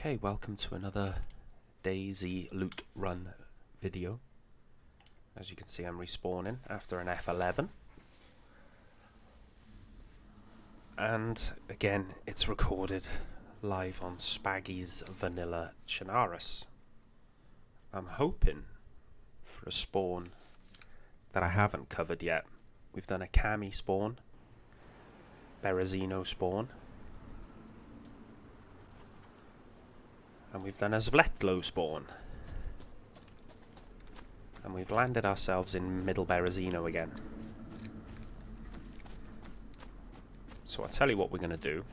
Okay, welcome to another DayZ loot run video. As you can see, I'm respawning after an F11. And again, it's recorded live on Spaggy's Vanilla Chinaris. I'm hoping for a spawn that I haven't covered yet. We've done a Cami spawn, Berezino spawn, and we've done a Zvletlo spawn. And we've landed ourselves in Middle Berezino again. So I'll tell you what we're going to do.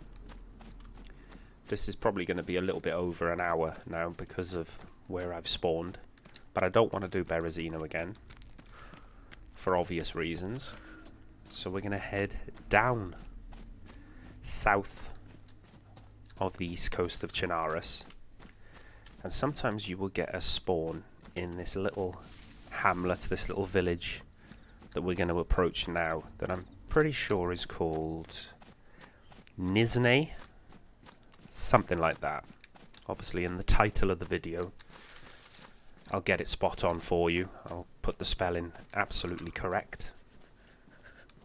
This is probably going to be a little bit over an hour now because of where I've spawned. But I don't want to do Berezino again, for obvious reasons. So we're going to head down south of the east coast of Chinaris. And sometimes you will get a spawn in this little hamlet, this little village that we're going to approach now, that I'm pretty sure is called Niznay, something like that. Obviously in the title of the video I'll get it spot on for you. I'll put the spelling absolutely correct.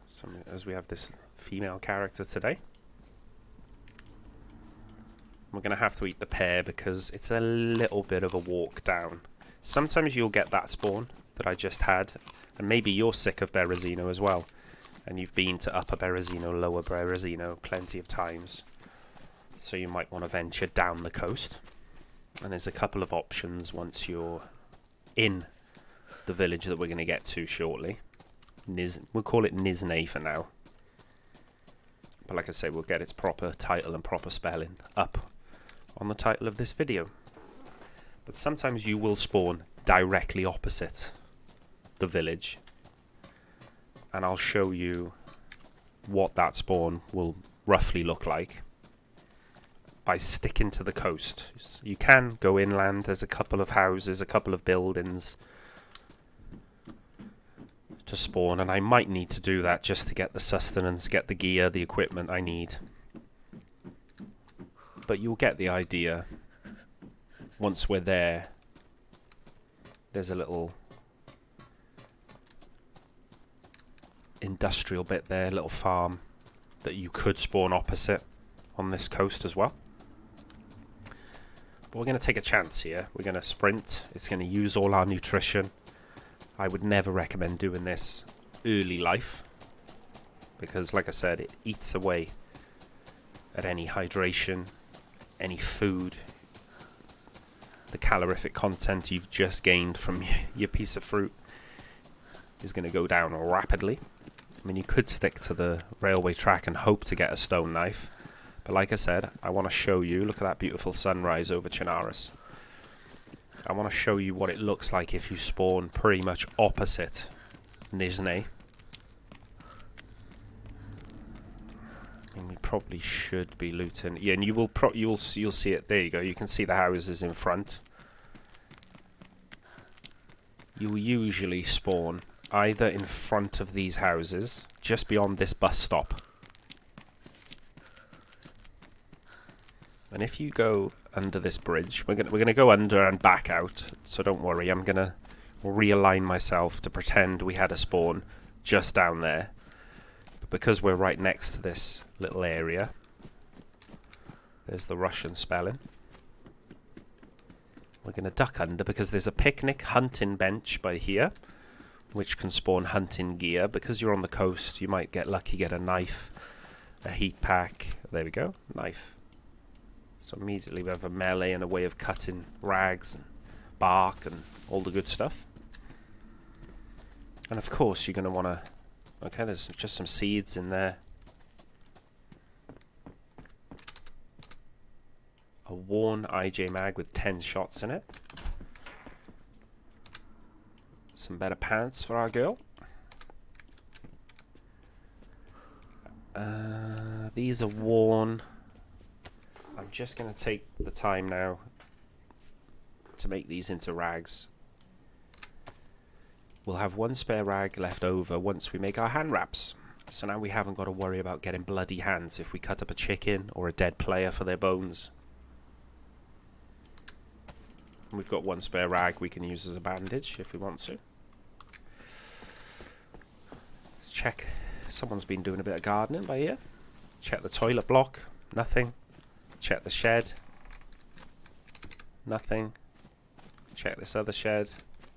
So as we have this female character today, we're going to have to eat the pear because it's a little bit of a walk down. Sometimes you'll get that spawn that I just had, and maybe you're sick of Berezino as well, and you've been to Upper Berezino, Lower Berezino plenty of times, so you might want to venture down the coast. And there's a couple of options once you're in the village that we're going to get to shortly. We'll call it Niznay for now, but like I say, we'll get its proper title and proper spelling up on the title of this video. But sometimes you will spawn directly opposite the village, and I'll show you what that spawn will roughly look like by sticking to the coast. You can go inland, there's a couple of houses, a couple of buildings to spawn, and I might need to do that just to get the sustenance, get the gear, the equipment I need. But you'll get the idea. Once we're there, there's a little industrial bit there, little farm that you could spawn opposite on this coast as well. But we're going to take a chance here. We're going to sprint. It's going to use all our nutrition. I would never recommend doing this early life because, like I said, it eats away at any hydration, any food. The calorific content you've just gained from your piece of fruit is going to go down rapidly. I mean, you could stick to the railway track and hope to get a stone knife, but like I said, I want to show you, look at that beautiful sunrise over Chinaris. I want to show you what it looks like if you spawn pretty much opposite Niznay. And we probably should be looting. Yeah, and you'll see it. There you go. You can see the houses in front. You'll usually spawn either in front of these houses, just beyond this bus stop. And if you go under this bridge, we're gonna go under and back out. So don't worry. I'm gonna realign myself to pretend we had a spawn just down there. Because we're right next to this little area, there's the Russian spelling. We're going to duck under because there's a picnic hunting bench by here, which can spawn hunting gear. Because you're on the coast, you might get lucky, get a knife, a heat pack. There we go, knife. So immediately we have a melee and a way of cutting rags and bark and all the good stuff. And of course you're going to want to... Okay, there's just some seeds in there. A worn IJ mag with 10 shots in it. Some better pants for our girl. These are worn. I'm just going to take the time now to make these into rags. We'll have one spare rag left over once we make our hand wraps. So now we haven't got to worry about getting bloody hands if we cut up a chicken or a dead player for their bones. We've got one spare rag we can use as a bandage if we want to. Let's check. Someone's been doing a bit of gardening by here. Check the toilet block. Nothing. Check the shed. Nothing. Check this other shed.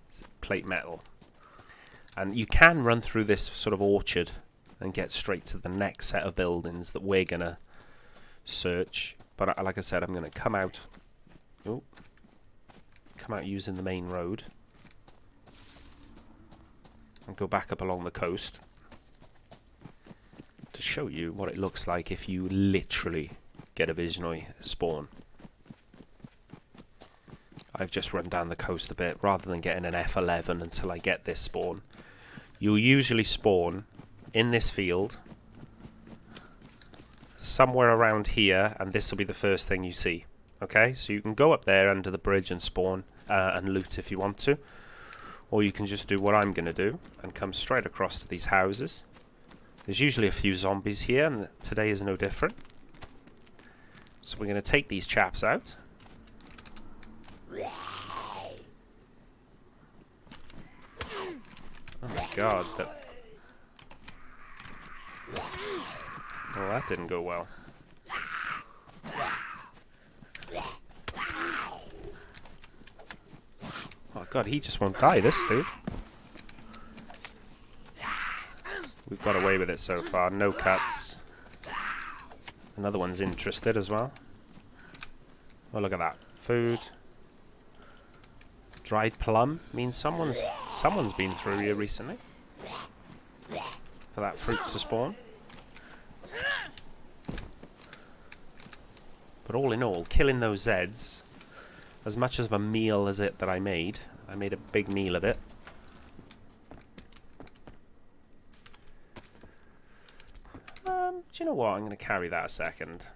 It's plate metal. And you can run through this sort of orchard and get straight to the next set of buildings that we're going to search. But like I said, I'm going to come out. Oh. Come out using the main road. And go back up along the coast. To show you what it looks like if you literally get a Nizhneye spawn. I've just run down the coast a bit rather than getting an F11 until I get this spawn. You'll usually spawn in this field somewhere around here, and this will be the first thing you see. Okay, so you can go up there under the bridge and spawn and loot if you want to, or you can just do what I'm going to do and come straight across to these houses. There's usually a few zombies here, and today is no different. So we're going to take these chaps out. Oh my god. Well, that didn't go well. Oh god, he just won't die, this dude. We've got away with it so far. No cuts. Another one's interested as well. Oh, look at that. Food. Dried plum means someone's been through here recently for that fruit to spawn. But all in all, killing those Zeds, as much of a meal as it that I made a big meal of it. Do you know what? I'm going to carry that a second.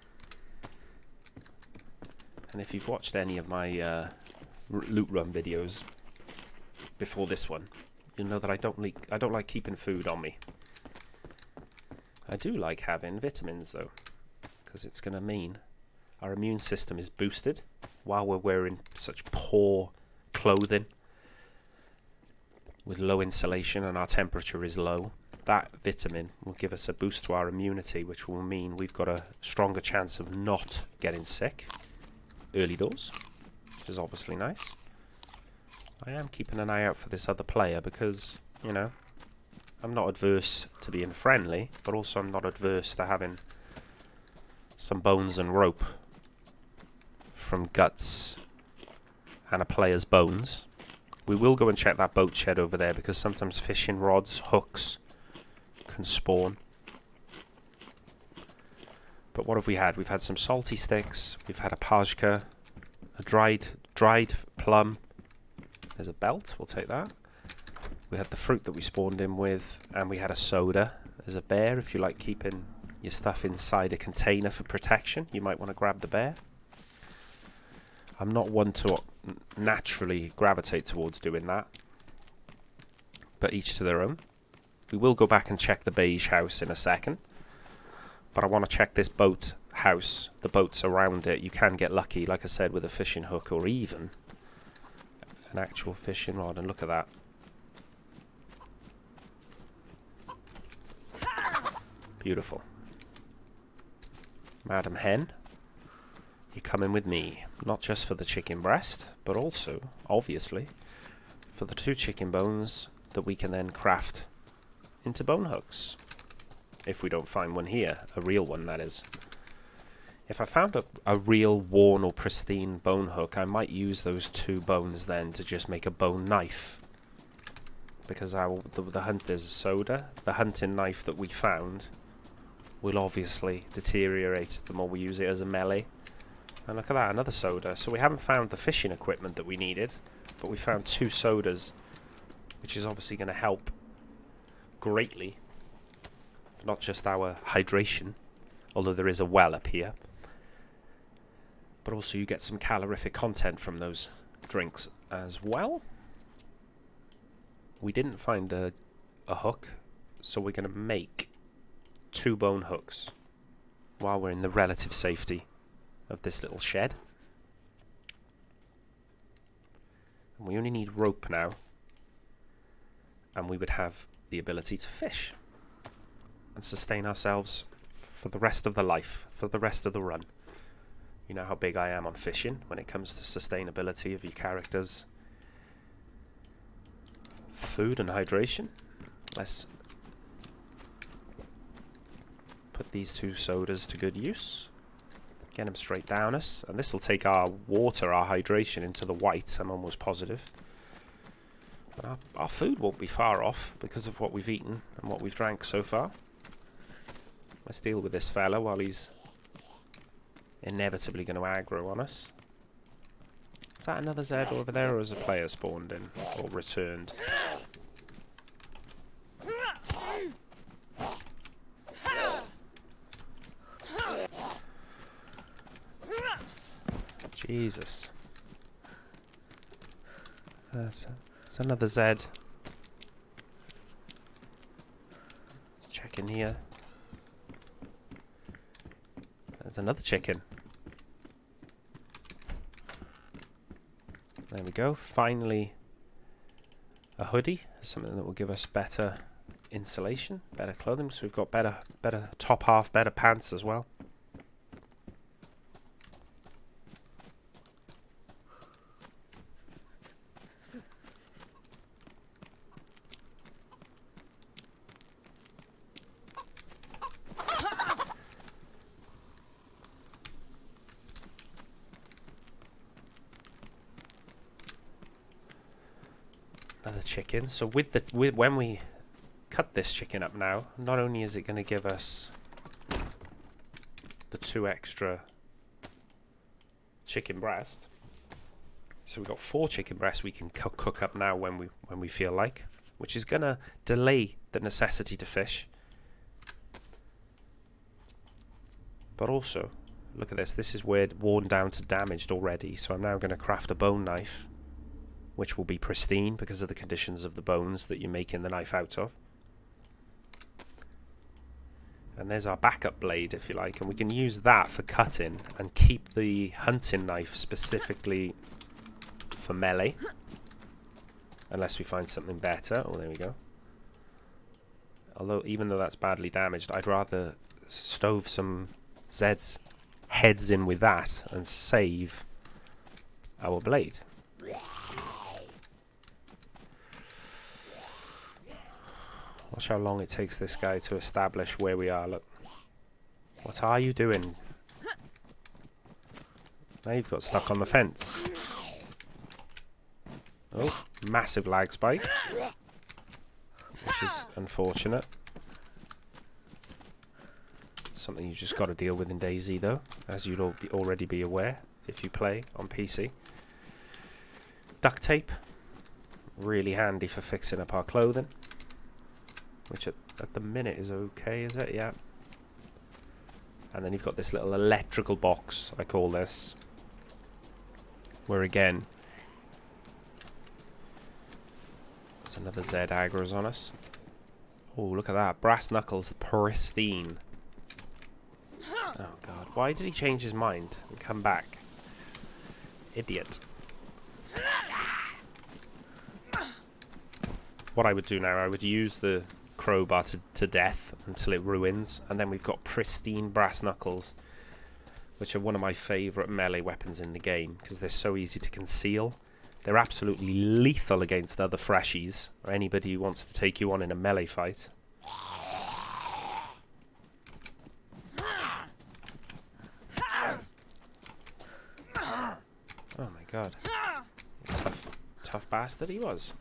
And if you've watched any of my loot run videos before this one, you'll know that I don't like keeping food on me. I do like having vitamins though, because it's going to mean our immune system is boosted while we're wearing such poor clothing with low insulation and our temperature is low. That vitamin will give us a boost to our immunity, which will mean we've got a stronger chance of not getting sick early doors, which is obviously nice. I am keeping an eye out for this other player because, you know, I'm not adverse to being friendly, but also I'm not adverse to having some bones and rope from guts and a player's bones. We will go and check that boat shed over there because sometimes fishing rods, hooks can spawn. But what have we had? We've had some salty sticks, we've had a pajka, a dried plum. There's a belt, we'll take that. We had the fruit that we spawned in with, and we had a soda. There's a bear. If you like keeping your stuff inside a container for protection, you might want to grab the bear. I'm not one to naturally gravitate towards doing that, but each to their own. We will go back and check the beige house in a second, but I want to check this boat house, the boats around it. You can get lucky, like I said, with a fishing hook or even an actual fishing rod, and look at that. Beautiful. Madam Hen, you're coming with me, not just for the chicken breast, but also, obviously, for the 2 chicken bones that we can then craft into bone hooks. If we don't find one here, a real one that is. If I found a real worn or pristine bone hook, I might use those 2 bones then to just make a bone knife. Because the hunter's soda, the hunting knife that we found, will obviously deteriorate the more we use it as a melee. And look at that, another soda. So we haven't found the fishing equipment that we needed, but we found 2 sodas, which is obviously going to help greatly, not just our hydration, although there is a well up here, but also you get some calorific content from those drinks as well. We didn't find a hook, so we're going to make 2 bone hooks while we're in the relative safety of this little shed. We only need rope now. And we would have the ability to fish. And sustain ourselves for the rest of the life. For the rest of the run. You know how big I am on fishing when it comes to sustainability of your characters. Food and hydration. Let's put these 2 sodas to good use. Get them straight down us. And this will take our water, our hydration, into the white, I'm almost positive. But our food won't be far off because of what we've eaten and what we've drank so far. Let's deal with this fella while he's inevitably going to aggro on us. Is that another Z over there, or has a player spawned in or returned? Jesus. That's another Z. Let's check in here. There's another chicken. There we go. Finally, a hoodie. Something that will give us better insulation, better clothing. So we've got better top half, better pants as well. Another chicken. So when we cut this chicken up now, not only is it going to give us the 2 extra chicken breasts, so we've got 4 chicken breasts we can cook up now when we feel like, which is going to delay the necessity to fish. But also, look at this. This is worn down to damaged already. So I'm now going to craft a bone knife, which will be pristine because of the conditions of the bones that you're making the knife out of. And there's our backup blade, if you like, and we can use that for cutting and keep the hunting knife specifically for melee, unless we find something better. Oh, there we go. Although, even though that's badly damaged, I'd rather stove some Z's heads in with that and save our blade. Watch how long it takes this guy to establish where we are. Look. What are you doing? Now you've got stuck on the fence. Oh, massive lag spike. Which is unfortunate. Something you've just got to deal with in DayZ though, as you'd already be aware if you play on PC. Duct tape. Really handy for fixing up our clothing. Which at the minute is okay, is it? Yeah. And then you've got this little electrical box, I call this. Where again, there's another Z aggro's on us. Oh, look at that. Brass knuckles, pristine. Oh, God. Why did he change his mind and come back? Idiot. What I would do now, I would use the crowbar to death until it ruins, and then we've got pristine brass knuckles, which are one of my favourite melee weapons in the game because they're so easy to conceal. They're absolutely lethal against other freshies or anybody who wants to take you on in a melee fight. Oh my God. Tough bastard he was.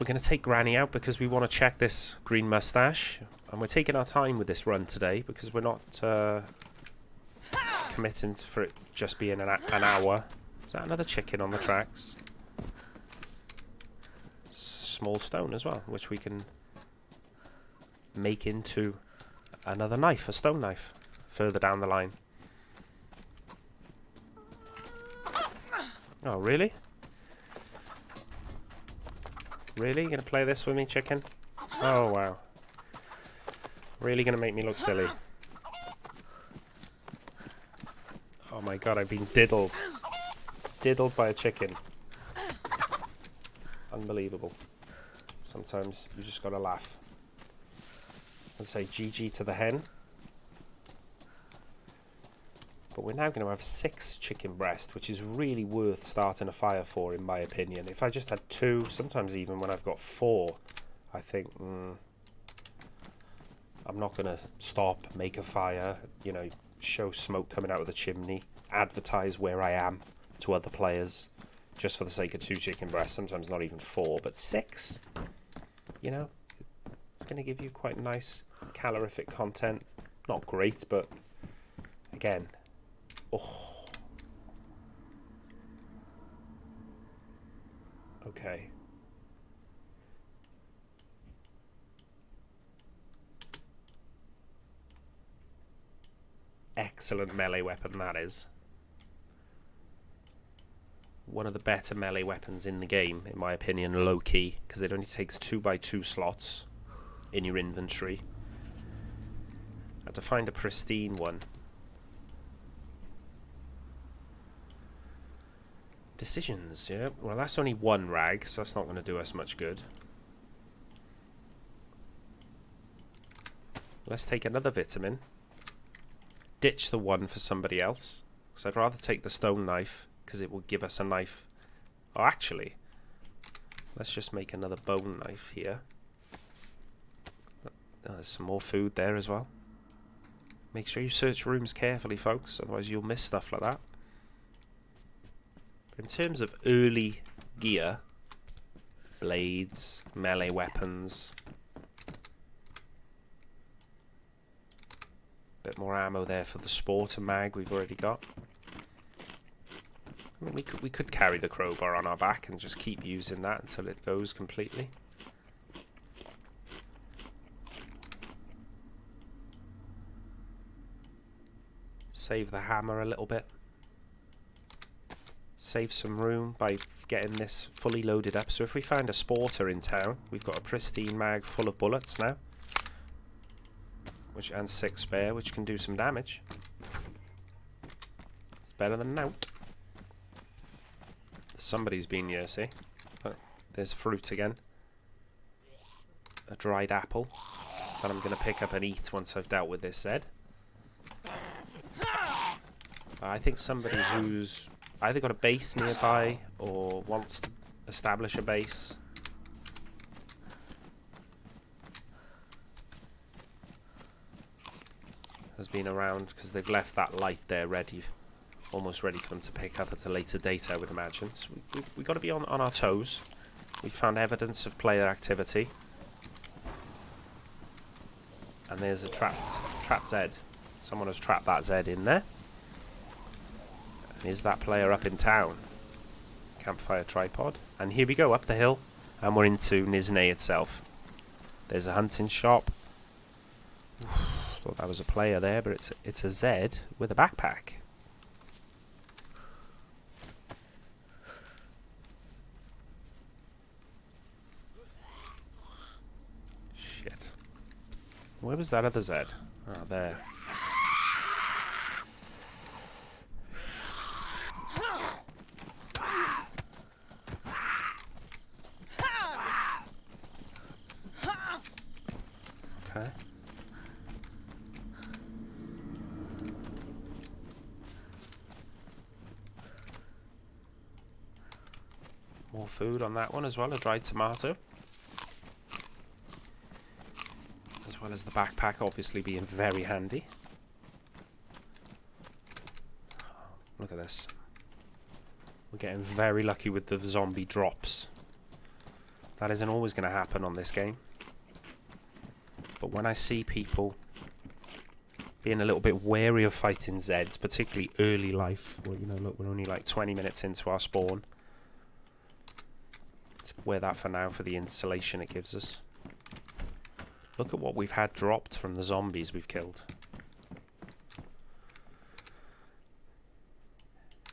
We're going to take Granny out because we want to check this green mustache. And we're taking our time with this run today because we're not committing for it just being an hour. Is that another chicken on the tracks? Small stone as well, which we can make into another knife, a stone knife, further down the line. Oh, really? Really? You gonna play this with me, chicken? Oh, wow. Really gonna make me look silly? Oh my God, I've been diddled. diddled by a chicken. Unbelievable. Sometimes you just gotta laugh. And say GG to the hen. But we're now going to have 6 chicken breast, which is really worth starting a fire for, in my opinion. If I just had 2, sometimes even when I've got 4, I think, I'm not going to stop, make a fire, you know, show smoke coming out of the chimney, advertise where I am to other players, just for the sake of 2 chicken breasts, sometimes not even 4, but 6, you know, it's going to give you quite nice calorific content. Not great, but again... Oh. Okay. Excellent melee weapon that is. One of the better melee weapons in the game, in my opinion, low key, because it only takes 2x2 slots in your inventory. I had to find a pristine one. Decisions, yeah. Well, that's only 1 rag, so that's not going to do us much good. Let's take another vitamin. Ditch the one for somebody else. Because I'd rather take the stone knife, because it will give us a knife. Oh, actually, let's just make another bone knife here. Oh, there's some more food there as well. Make sure you search rooms carefully, folks, otherwise you'll miss stuff like that. In terms of early gear, blades, melee weapons, bit more ammo there for the sporter mag we've already got. I mean, we could carry the crowbar on our back and just keep using that until it goes completely. Save the hammer a little bit. Save some room by getting this fully loaded up. So if we find a sporter in town, we've got a pristine mag full of bullets now, and 6 spare, which can do some damage. It's better than out. Somebody's been here, see? Oh, there's fruit again. A dried apple that I'm going to pick up and eat once I've dealt with this Zed. I think somebody who's either got a base nearby or wants to establish a base. Has been around because they've left that light there ready, almost ready for them to pick up at a later date, I would imagine. So we've got to be on our toes. We've found evidence of player activity. And there's a trapped Zed. Someone has trapped that Zed in there. Is that player up in town? Campfire tripod. And here we go, up the hill. And we're into Niznay itself. There's a hunting shop. Thought that was a player there, but it's a Zed with a backpack. Shit. Where was that other Zed? Oh, there. Okay. More food on that one as well, a dried tomato. As well as the backpack obviously being very handy. Look at this. We're getting very lucky with the zombie drops. That isn't always going to happen on this game. But when I see people being a little bit wary of fighting Zeds, particularly early life, well, you know, look, we're only like 20 minutes into our spawn. Let's wear that for now for the insulation it gives us. Look at what we've had dropped from the zombies we've killed.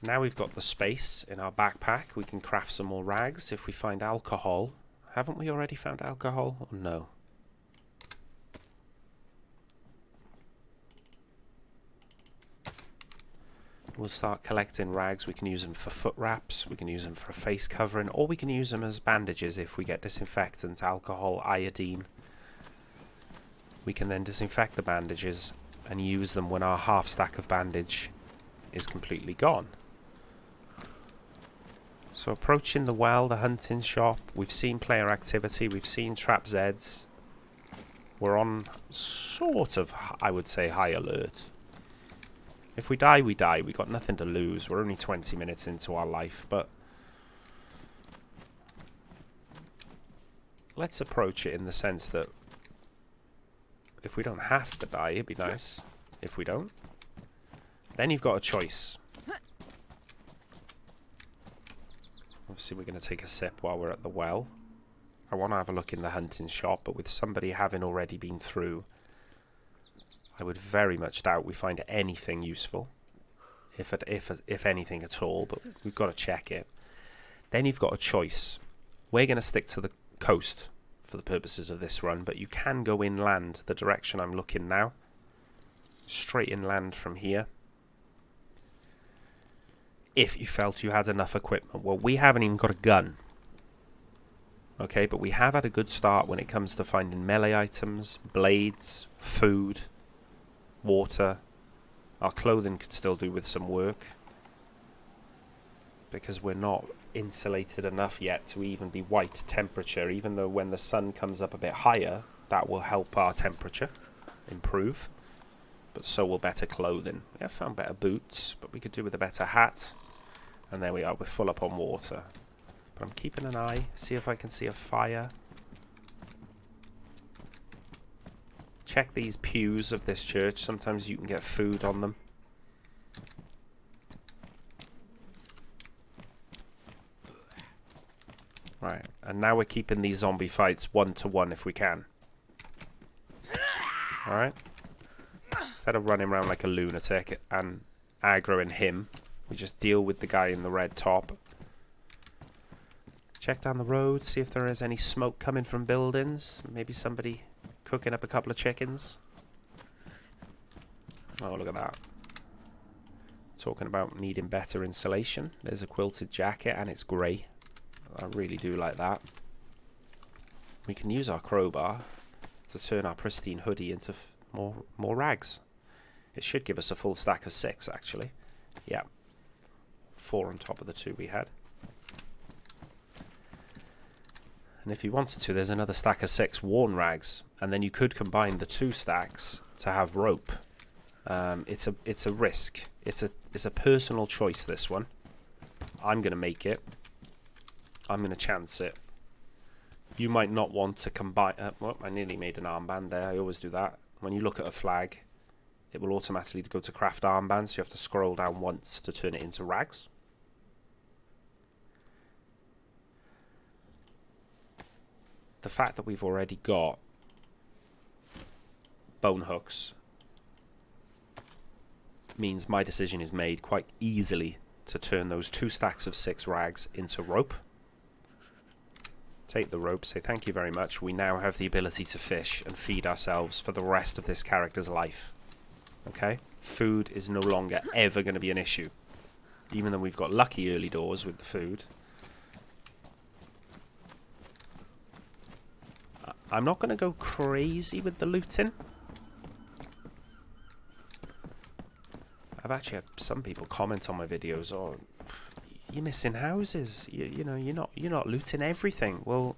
Now we've got the space in our backpack. We can craft some more rags if we find alcohol. Haven't we already found alcohol? Or no? We'll start collecting rags. We can use them for foot wraps, we can use them for a face covering, or we can use them as bandages if we get disinfectant, alcohol, iodine. We can then disinfect the bandages and use them when our half stack of bandage is completely gone. So approaching the well, the hunting shop, we've seen player activity, we've seen trap Zeds. We're on sort of, I would say, high alert. If we die, we die. We've got nothing to lose. We're only 20 minutes into our life, but let's approach it in the sense that if we don't have to die, it'd be nice. If we don't, then you've got a choice. Obviously, we're going to take a sip while we're at the well. I want to have a look in the hunting shop, but with somebody having already been through, I would very much doubt we find anything useful, if anything at all, but we've got to check it. Then you've got a choice. We're going to stick to the coast for the purposes of this run, but you can go inland the direction I'm looking now. Straight inland from here. If you felt you had enough equipment. Well, we haven't even got a gun. Okay, but we have had a good start when it comes to finding melee items, blades, food, water. Our clothing could still do with some work, because we're not insulated enough yet to even be white temperature, even though when the sun comes up a bit higher, that will help our temperature improve. But so will better clothing. We have found better boots, but we could do with a better hat. And there we are, we're full up on water. But I'm keeping an eye, see if I can see a fire. Check these pews of this church, sometimes you can get food on them. Right, and now we're keeping these zombie fights 1-to-1 if we can. Alright. Instead of running around like a lunatic and aggroing him, we just deal with the guy in the red top. Check down the road, see if there is any smoke coming from buildings. Maybe somebody cooking up a couple of chickens. Oh, look at that. Talking about needing better insulation. There's a quilted jacket and it's grey. I really do like that. We can use our crowbar to turn our pristine hoodie into more rags. It should give us a full stack of 6, actually. Yeah. 4 on top of the 2 we had. And if you wanted to, there's another stack of 6 worn rags, and then you could combine the 2 stacks to have rope. It's a risk. It's a personal choice, this one. I'm going to make it. I'm going to chance it. You might not want to combine... well, I nearly made an armband there. I always do that. When you look at a flag, it will automatically go to craft armbands, so you have to scroll down once to turn it into rags. The fact that we've already got bone hooks means my decision is made quite easily to turn those 2 stacks of 6 rags into rope. Take the rope, say thank you very much. We now have the ability to fish and feed ourselves for the rest of this character's life. Okay? Food is no longer ever going to be an issue. Even though we've got lucky early doors with the food. I'm not going to go crazy with the looting. I've actually had some people comment on my videos, "Oh, you're missing houses. You know, you're not looting everything." Well,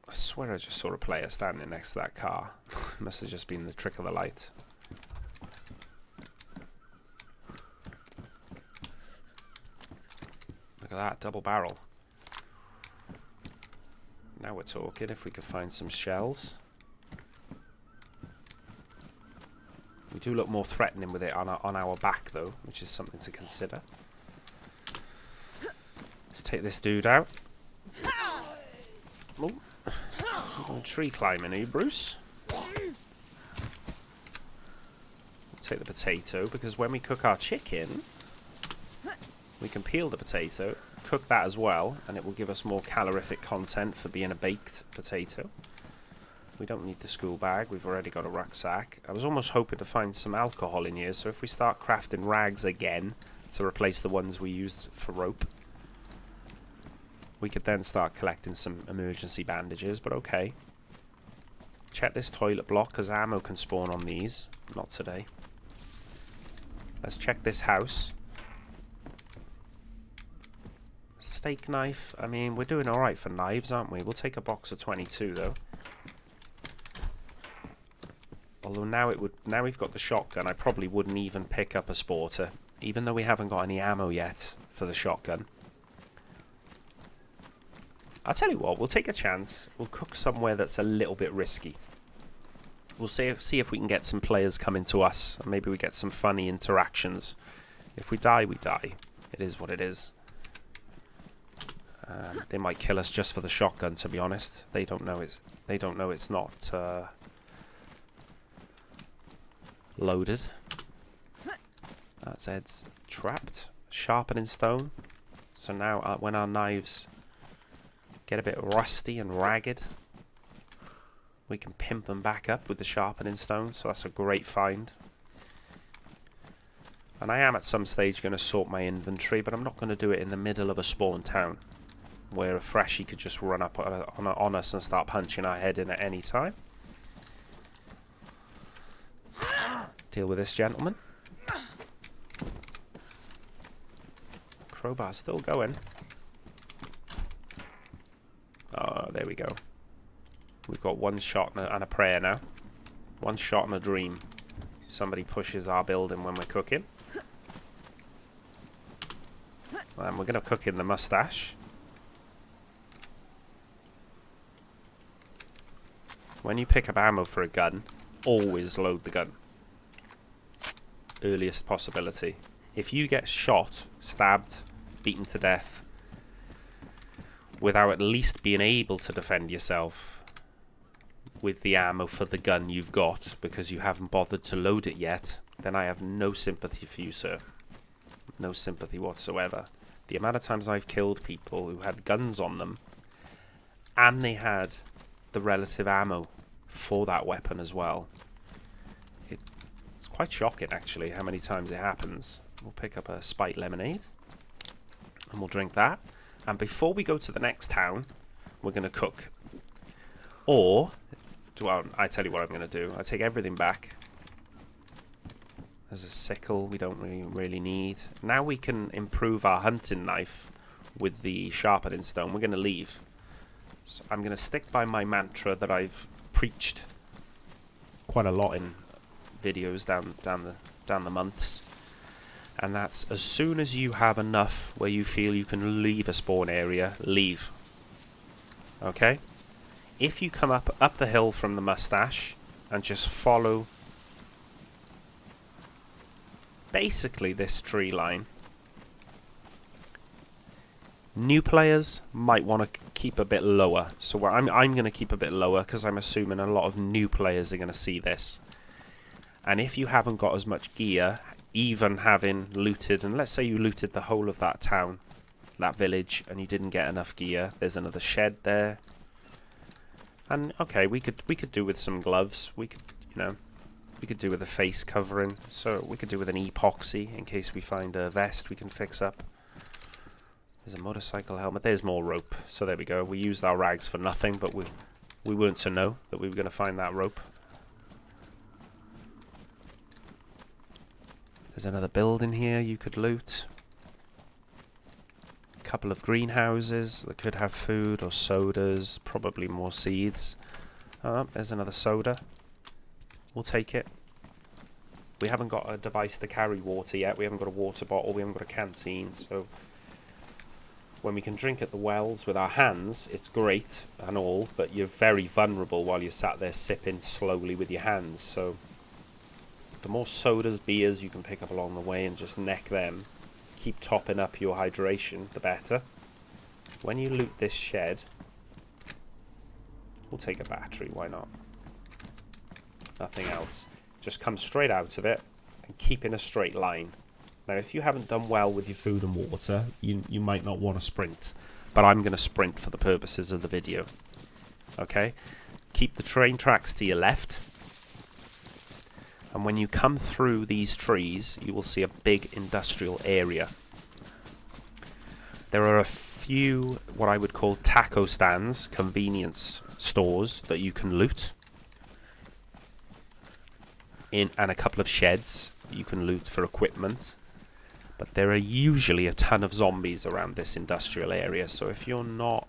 I swear I just saw a player standing next to that car. Must have just been the trick of the light. Look at that, double barrel. Now we're talking. If we could find some shells. We do look more threatening with it on our back, though, which is something to consider. Let's take this dude out. Oh. Tree climbing, are you, Bruce? Take the potato, because when we cook our chicken, we can peel the potato, cook that as well, and it will give us more calorific content for being a baked potato. We don't need the school bag. We've already got a rucksack. I was almost hoping to find some alcohol in here. So if we start crafting rags again to replace the ones we used for rope, we could then start collecting some emergency bandages. But okay. Check this toilet block because ammo can spawn on these. Not today. Let's check this house. Steak knife. I mean, we're doing alright for knives, aren't we? We'll take a box of 22 though. Although now we've got the shotgun, I probably wouldn't even pick up a sporter, even though we haven't got any ammo yet for the shotgun. I'll tell you what, we'll take a chance. We'll cook somewhere that's a little bit risky. We'll see if we can get some players coming to us, and maybe we get some funny interactions. If we die, we die. It is what it is. They might kill us just for the shotgun, to be honest. They don't know it's not loaded. That's Ed's trapped. Sharpening stone. So now when our knives get a bit rusty and ragged, we can pimp them back up with the sharpening stone. So that's a great find. And I am at some stage going to sort my inventory, but I'm not going to do it in the middle of a spawn town where a freshie could just run up on us and start punching our head in at any time. Deal with this, gentleman. Crowbar's still going. Oh, there we go. We've got one shot and a prayer now. One shot and a dream. Somebody pushes our building when we're cooking. And we're going to cook in the mustache. When you pick up ammo for a gun, always load the gun. Earliest possibility. If you get shot, stabbed, beaten to death, without at least being able to defend yourself with the ammo for the gun you've got, because you haven't bothered to load it yet, then I have no sympathy for you, sir. No sympathy whatsoever. The amount of times I've killed people who had guns on them, and they had the relative ammo for that weapon as well. It's quite shocking, actually, how many times it happens. We'll pick up a spiked lemonade, and we'll drink that. And before we go to the next town, we're going to cook. Or, well, I tell you what I'm going to do. I take everything back. There's a sickle we don't really need. Now we can improve our hunting knife with the sharpening stone. We're going to leave. So I'm going to stick by my mantra that I've preached quite a lot in videos down the months. And that's, as soon as you have enough where you feel you can leave a spawn area, leave. Okay? If you come up the hill from the mustache and just follow basically this tree line, new players might want to keep a bit lower. So I'm going to keep a bit lower because I'm assuming a lot of new players are going to see this. And if you haven't got as much gear, even having looted, and let's say you looted the whole of that town, that village, and you didn't get enough gear, there's another shed there. And okay, we could do with some gloves. We could do with a face covering. So we could do with an epoxy in case we find a vest we can fix up. There's a motorcycle helmet. There's more rope. So there we go. We used our rags for nothing, but we weren't to know that we were going to find that rope. There's another building here you could loot. A couple of greenhouses that could have food or sodas, probably more seeds. There's another soda. We'll take it. We haven't got a device to carry water yet. We haven't got a water bottle. We haven't got a canteen. So when we can drink at the wells with our hands, it's great and all, but you're very vulnerable while you're sat there sipping slowly with your hands. So the more sodas, beers you can pick up along the way and just neck them, keep topping up your hydration, the better. When you loot this shed, we'll take a battery, why not? Nothing else. Just come straight out of it and keep in a straight line. Now, if you haven't done well with your food and water, you might not want to sprint. But I'm going to sprint for the purposes of the video. Okay? Keep the train tracks to your left. And when you come through these trees, you will see a big industrial area. There are a few, what I would call taco stands, convenience stores that you can loot. And a couple of sheds you can loot for equipment. But there are usually a ton of zombies around this industrial area, so if you're not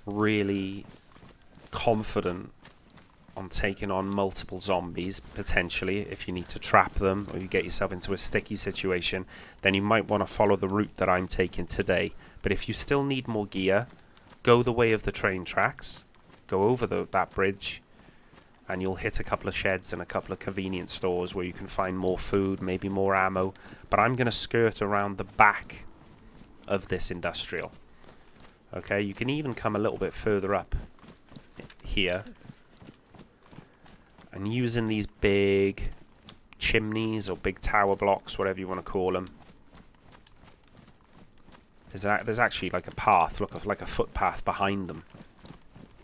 really confident on taking on multiple zombies, potentially, if you need to trap them or you get yourself into a sticky situation, then you might want to follow the route that I'm taking today. But if you still need more gear, go the way of the train tracks, go over that bridge, and you'll hit a couple of sheds and a couple of convenience stores where you can find more food, maybe more ammo. But I'm going to skirt around the back of this industrial. Okay, you can even come a little bit further up here. And using these big chimneys or big tower blocks, whatever you want to call them. There's actually like a path, like a footpath behind them.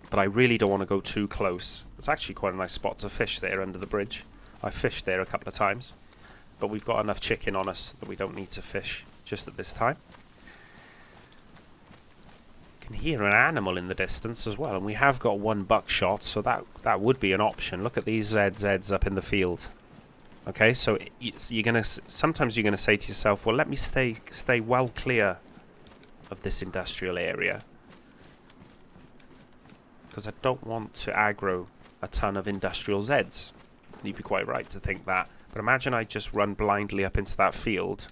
But I really don't want to go too close. It's actually quite a nice spot to fish there under the bridge. I fished there a couple of times. But we've got enough chicken on us that we don't need to fish just at this time. You can hear an animal in the distance as well. And we have got one buckshot, so that would be an option. Look at these ZZs up in the field. Okay, so sometimes you're gonna say to yourself, well, let me stay well clear of this industrial area, because I don't want to aggro a ton of industrial Zeds. You'd be quite right to think that. But imagine I just run blindly up into that field.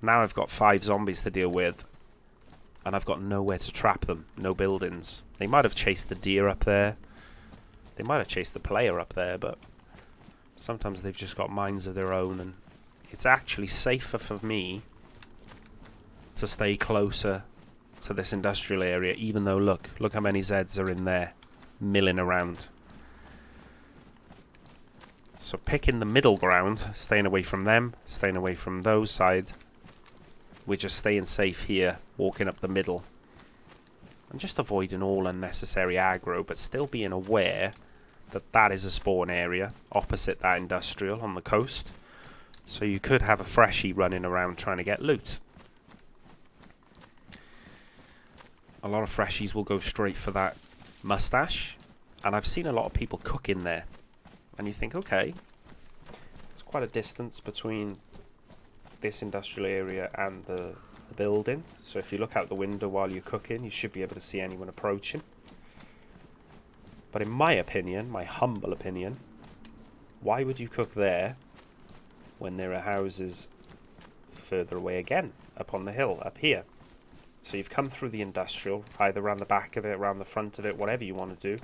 Now I've got 5 zombies to deal with, and I've got nowhere to trap them. No buildings. They might have chased the deer up there. They might have chased the player up there, but sometimes they've just got minds of their own, and it's actually safer for me to stay closer to this industrial area, even though look how many Zeds are in there milling around. So picking the middle ground, staying away from them, staying away from those sides. We're just staying safe here, walking up the middle, and just avoiding all unnecessary aggro, but still being aware that that is a spawn area opposite that industrial on the coast. So you could have a freshie running around trying to get loot. A lot of freshies will go straight for that mustache, and I've seen a lot of people cook in there. And you think, okay, it's quite a distance between this industrial area and the building. So if you look out the window while you're cooking, you should be able to see anyone approaching. But in my opinion, my humble opinion, why would you cook there when there are houses further away again, up on the hill, up here? So you've come through the industrial, either around the back of it, around the front of it, whatever you want to do.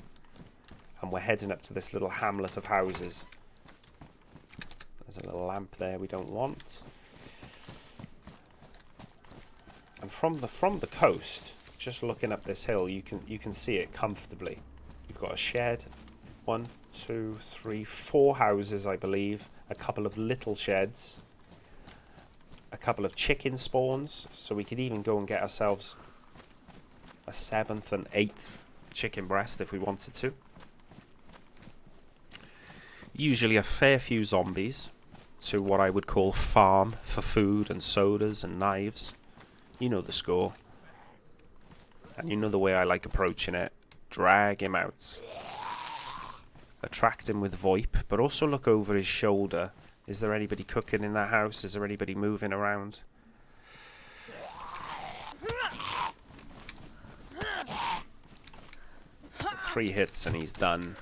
And we're heading up to this little hamlet of houses. There's a little lamp there we don't want. And from the coast, just looking up this hill, you can see it comfortably. You've got a shed, 1, 2, 3, 4 houses, I believe, a couple of little sheds, a couple of chicken spawns, so we could even go and get ourselves a 7th and 8th chicken breast if we wanted to. Usually a fair few zombies to what I would call farm for food and sodas and knives. You know the score. And you know the way I like approaching it. Drag him out. Attract him with VoIP, but also look over his shoulder. Is there anybody cooking in that house? Is there anybody moving around? Three hits and he's done.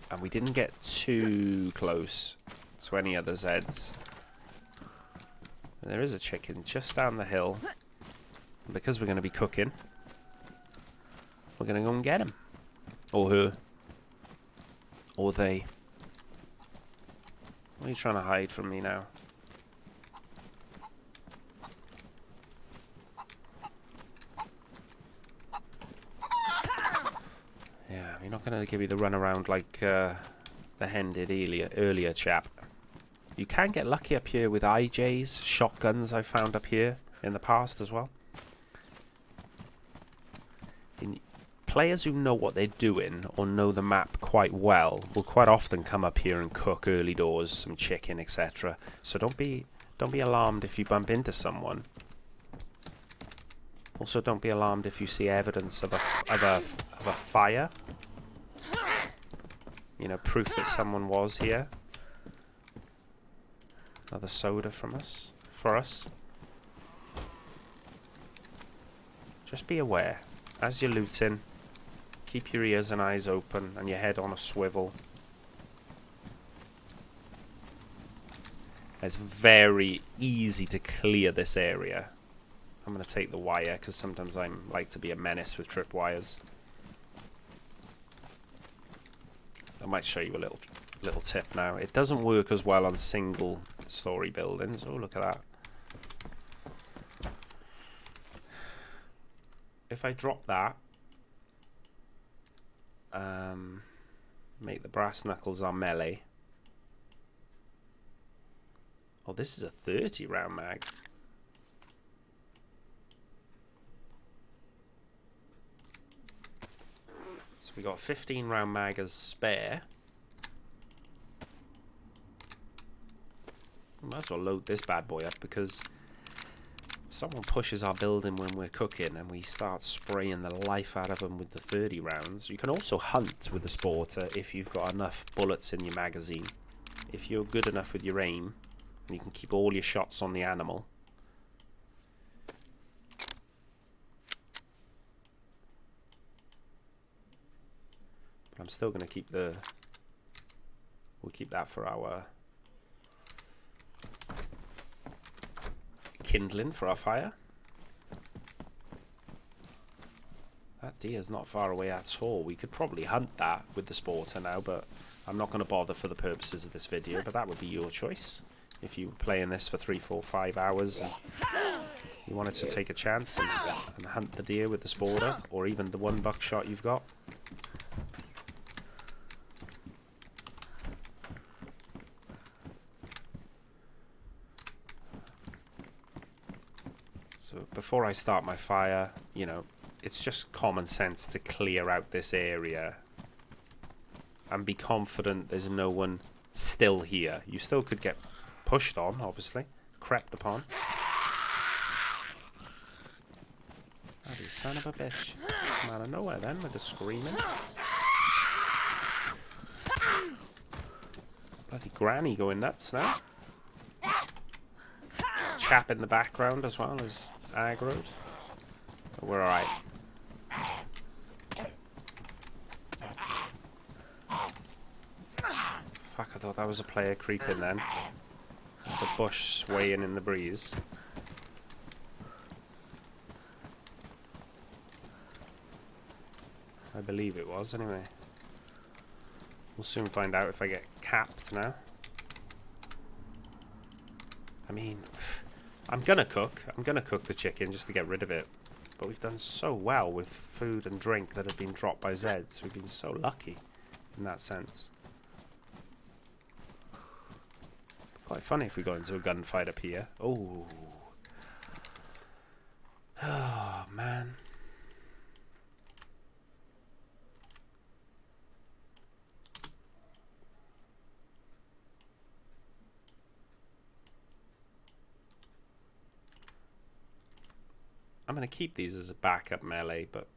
And we didn't get too close to any other Zeds. And there is a chicken just down the hill. And because we're going to be cooking, we're going to go and get him. Or her. Or they. What are you trying to hide from me now? Yeah, you're not going to give you the run around like the hen did earlier, chap. You can get lucky up here with IJs, shotguns I found up here in the past as well. players who know what they're doing or know the map quite well will quite often come up here and cook early doors, some chicken, etc. So don't be alarmed if you bump into someone. Also, don't be alarmed if you see evidence of a fire. You know, proof that someone was here. Another soda for us. Just be aware. As you're looting, keep your ears and eyes open and your head on a swivel. It's very easy to clear this area. I'm going to take the wire because sometimes I like to be a menace with tripwires. I might show you a little tip now. It doesn't work as well on single story buildings. Oh, look at that. If I drop that, make the brass knuckles our melee. Oh, this is a 30 round mag. So we got a 15 round mag as spare. Might as well load this bad boy up because if someone pushes our building when we're cooking and we start spraying the life out of them with the 30 rounds. You can also hunt with the sporter if you've got enough bullets in your magazine. If you're good enough with your aim and you can keep all your shots on the animal. But I'm still going to keep we'll keep that for our kindling for our fire. That deer's not far away at all. We could probably hunt that with the sporter now, but I'm not going to bother for the purposes of this video, but that would be your choice. If you were playing this for 3, 4, 5 hours and you wanted to take a chance and hunt the deer with the sporter, or even the one buckshot you've got. So before I start my fire, you know, it's just common sense to clear out this area and be confident there's no one still here. You still could get pushed on, obviously, crept upon. Oh, you son of a bitch. Come out of nowhere then with the screaming. Bloody granny going nuts now. Chap in the background as well is aggroed. But we're alright. Fuck, I thought that was a player creeping then. It's a bush swaying in the breeze. I believe it was, anyway. We'll soon find out if I get capped now. I mean, I'm gonna cook the chicken just to get rid of it. But we've done so well with food and drink that have been dropped by Zeds. We've been so lucky in that sense. Quite funny if we got into a gunfight up here. Oh. Oh, man. I'm going to keep these as a backup melee, but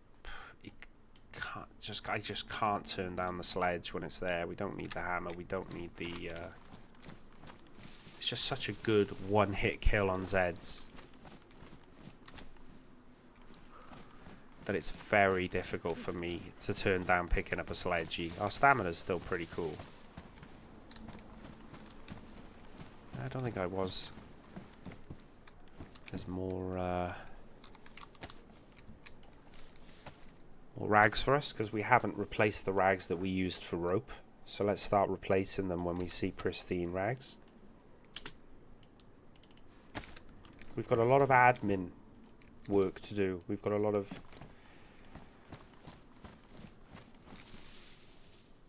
I just can't turn down the sledge when it's there. We don't need the hammer. We don't need the... It's just such a good one-hit kill on Zeds that it's very difficult for me to turn down picking up a sledgy. Our stamina's still pretty cool. I don't think I was. There's more rags for us because we haven't replaced the rags that we used for rope. So let's start replacing them when we see pristine rags. We've got a lot of admin work to do. We've got a lot of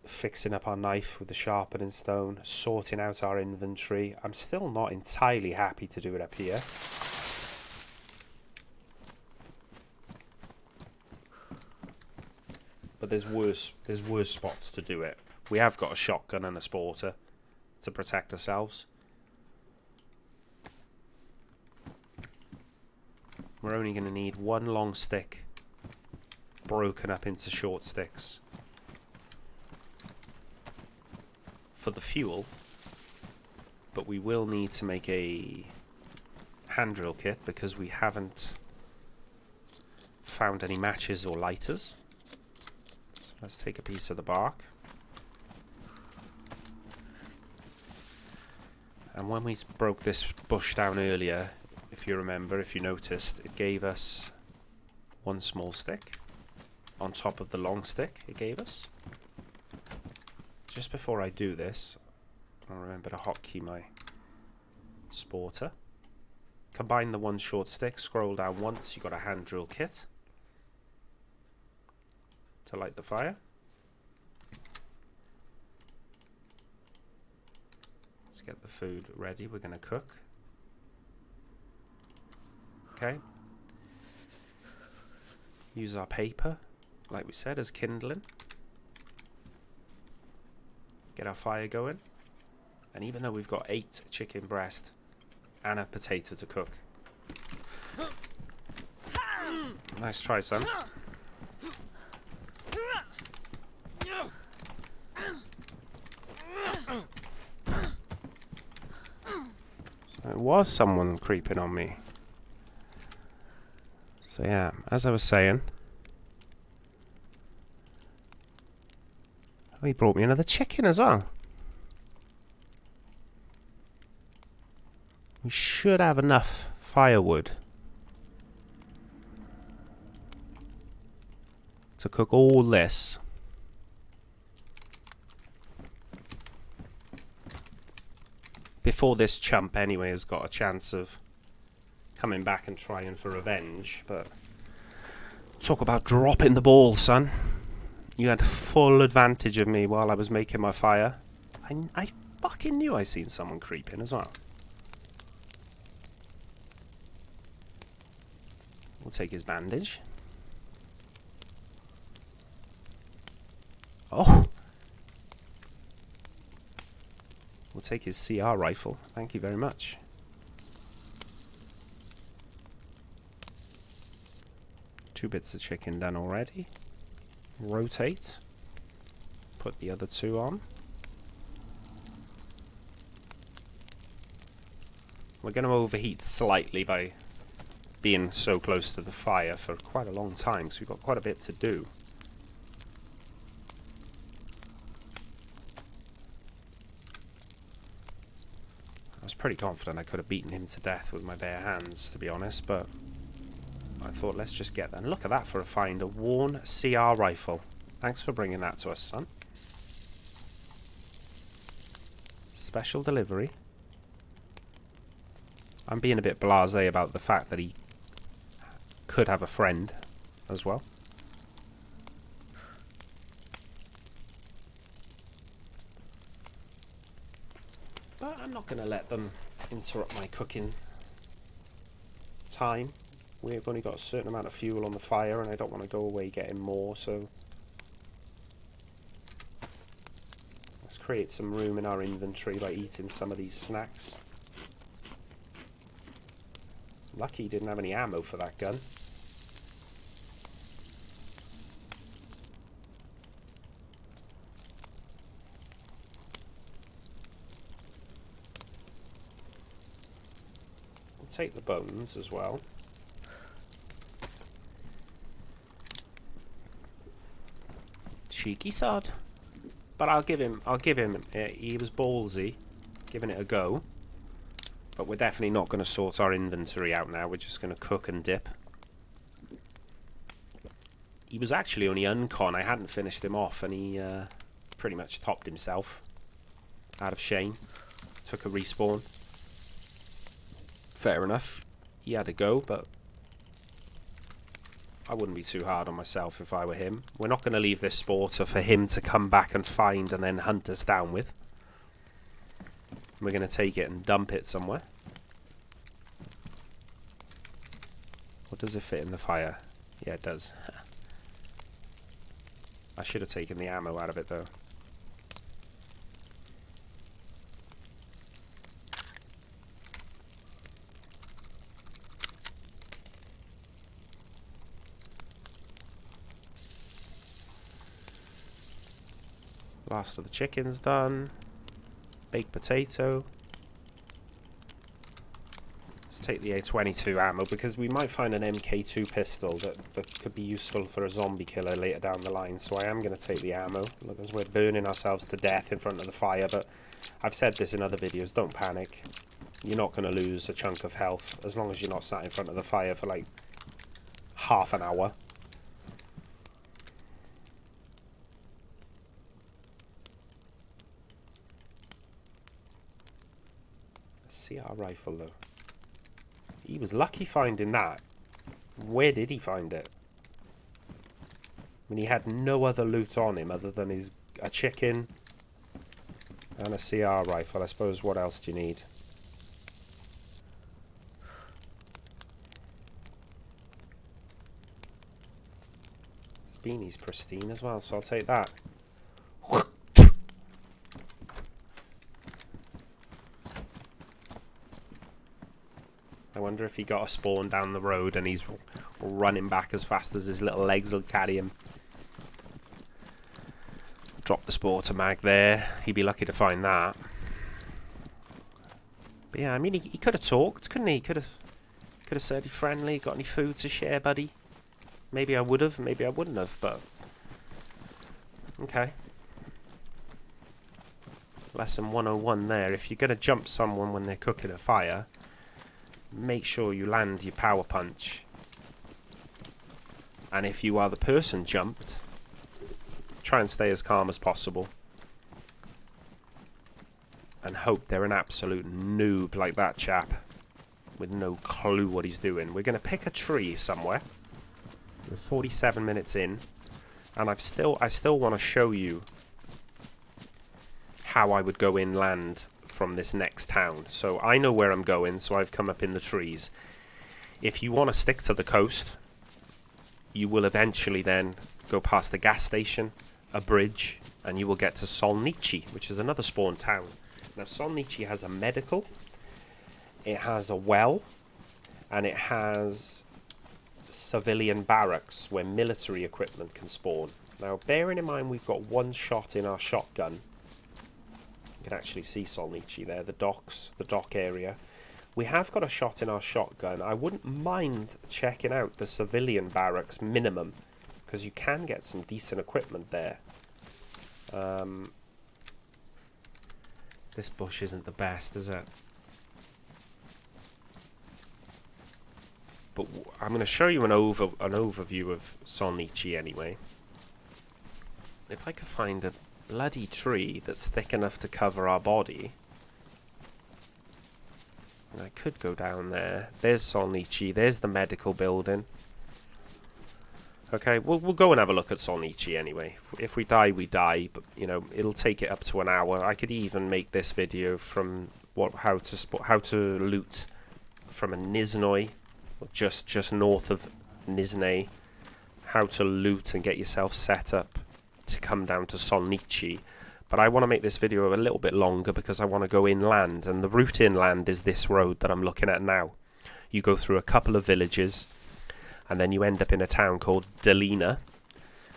fixing up our knife with the sharpening stone, sorting out our inventory. I'm still not entirely happy to do it up here. there's worse spots to do it. We have got a shotgun and a sporter to protect ourselves. We're only going to need one long stick broken up into short sticks for the fuel, but we will need to make a hand drill kit because we haven't found any matches or lighters. So let's take a piece of the bark. And when we broke this bush down earlier, if you remember, if you noticed, it gave us one small stick on top of the long stick it gave us. Just before I do this, I'll remember to hotkey my sporter. Combine the one short stick, scroll down once, you got a hand drill kit to light the fire. Let's get the food ready, we're going to cook. Okay. Use our paper, like we said, as kindling. Get our fire going. And even though we've got 8 chicken breast and a potato to cook. Nice try, son. So it was someone creeping on me. So yeah, as I was saying, oh, he brought me another chicken as well. We should have enough firewood to cook all this. Before this chump anyway has got a chance of coming back and trying for revenge, but talk about dropping the ball, son. You had full advantage of me while I was making my fire. I fucking knew I seen someone creeping as well. We'll take his bandage. Oh! We'll take his CR rifle. Thank you very much. Two bits of chicken done already. Rotate. Put the other 2 on. We're going to overheat slightly by being so close to the fire for quite a long time, so we've got quite a bit to do. I was pretty confident I could have beaten him to death with my bare hands, to be honest, but I thought, let's just get that. And look at that for a find, a worn CR rifle. Thanks for bringing that to us, son. Special delivery. I'm being a bit blasé about the fact that he could have a friend as well. But I'm not going to let them interrupt my cooking time. We've only got a certain amount of fuel on the fire and I don't want to go away getting more, so let's create some room in our inventory by eating some of these snacks. Lucky he didn't have any ammo for that gun. We'll take the bones as well. Cheeky sod. But I'll give him, he was ballsy, giving it a go. But we're definitely not going to sort our inventory out now, we're just going to cook and dip. He was actually only uncon, I hadn't finished him off, and he pretty much topped himself. Out of shame. Took a respawn. Fair enough. He had a go, but I wouldn't be too hard on myself if I were him. We're not going to leave this sporter for him to come back and find and then hunt us down with. We're going to take it and dump it somewhere. What does it fit in the fire? Yeah, it does. I should have taken the ammo out of it though. Last of the chicken's done. Baked potato. Let's take the A22 ammo because we might find an MK2 pistol that could be useful for a zombie killer later down the line. So I am going to take the ammo. Look, as we're burning ourselves to death in front of the fire. But I've said this in other videos, don't panic. You're not going to lose a chunk of health as long as you're not sat in front of the fire for like half an hour. CR rifle though. He was lucky finding that. Where did he find it? I mean, he had no other loot on him other than a chicken and a CR rifle. I suppose what else do you need? His beanie's pristine as well, so I'll take that. I wonder if he got a spawn down the road and he's running back as fast as his little legs will carry him. Drop the sporter mag there. He'd be lucky to find that. But yeah, I mean, he could have talked, couldn't he? Could have said, friendly, got any food to share, buddy? Maybe I would have, maybe I wouldn't have, but... Okay. Lesson 101 there. If you're going to jump someone when they're cooking a fire... Make sure you land your power punch. And if you are the person jumped, try and stay as calm as possible. And hope they're an absolute noob like that chap. With no clue what he's doing. We're going to pick a tree somewhere. We're 47 minutes in. And I still want to show you how I would go inland from this next town. So I know where I'm going, so I've come up in the trees. If you want to stick to the coast, you will eventually then go past the gas station, a bridge, and you will get to Sol Nichi, which is another spawn town. Now Sol Nichi has a medical, it has a well, and it has civilian barracks where military equipment can spawn. Now bearing in mind we've got one shot in our shotgun. You can actually see Sol Nichi there, the docks, the dock area. We have got a shot in our shotgun. I wouldn't mind checking out the civilian barracks minimum, because you can get some decent equipment there. This bush isn't the best, is it? But I'm going to show you an overview of Sol Nichi anyway. If I could find a bloody tree that's thick enough to cover our body. And I could go down there. There's Sol Nichi. There's the medical building. Okay, we'll go and have a look at Sol Nichi anyway. If we die, we die. But you know, it'll take it up to an hour. I could even make this video from how to loot from a Niznay, just north of Niznay. How to loot and get yourself set up to come down to Sol Nichi. But I want to make this video a little bit longer because I want to go inland, and the route inland is this road that I'm looking at now. You go through a couple of villages and then you end up in a town called Dalena,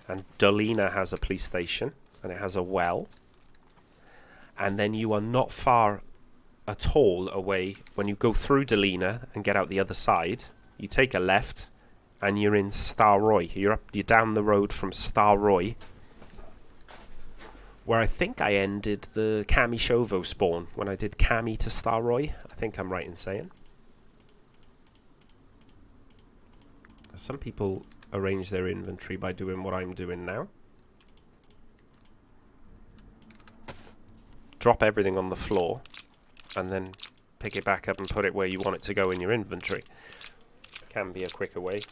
and Dolina has a police station and it has a well, and then you are not far at all away. When you go through Dalena and get out the other side, you take a left and you're in Staroye. You're down the road from Staroye, where I think I ended the Kami Shovo spawn when I did Kami to Staroye. I think I'm right in saying. Some people arrange their inventory by doing what I'm doing now. Drop everything on the floor and then pick it back up and put it where you want it to go in your inventory. Can be a quicker way.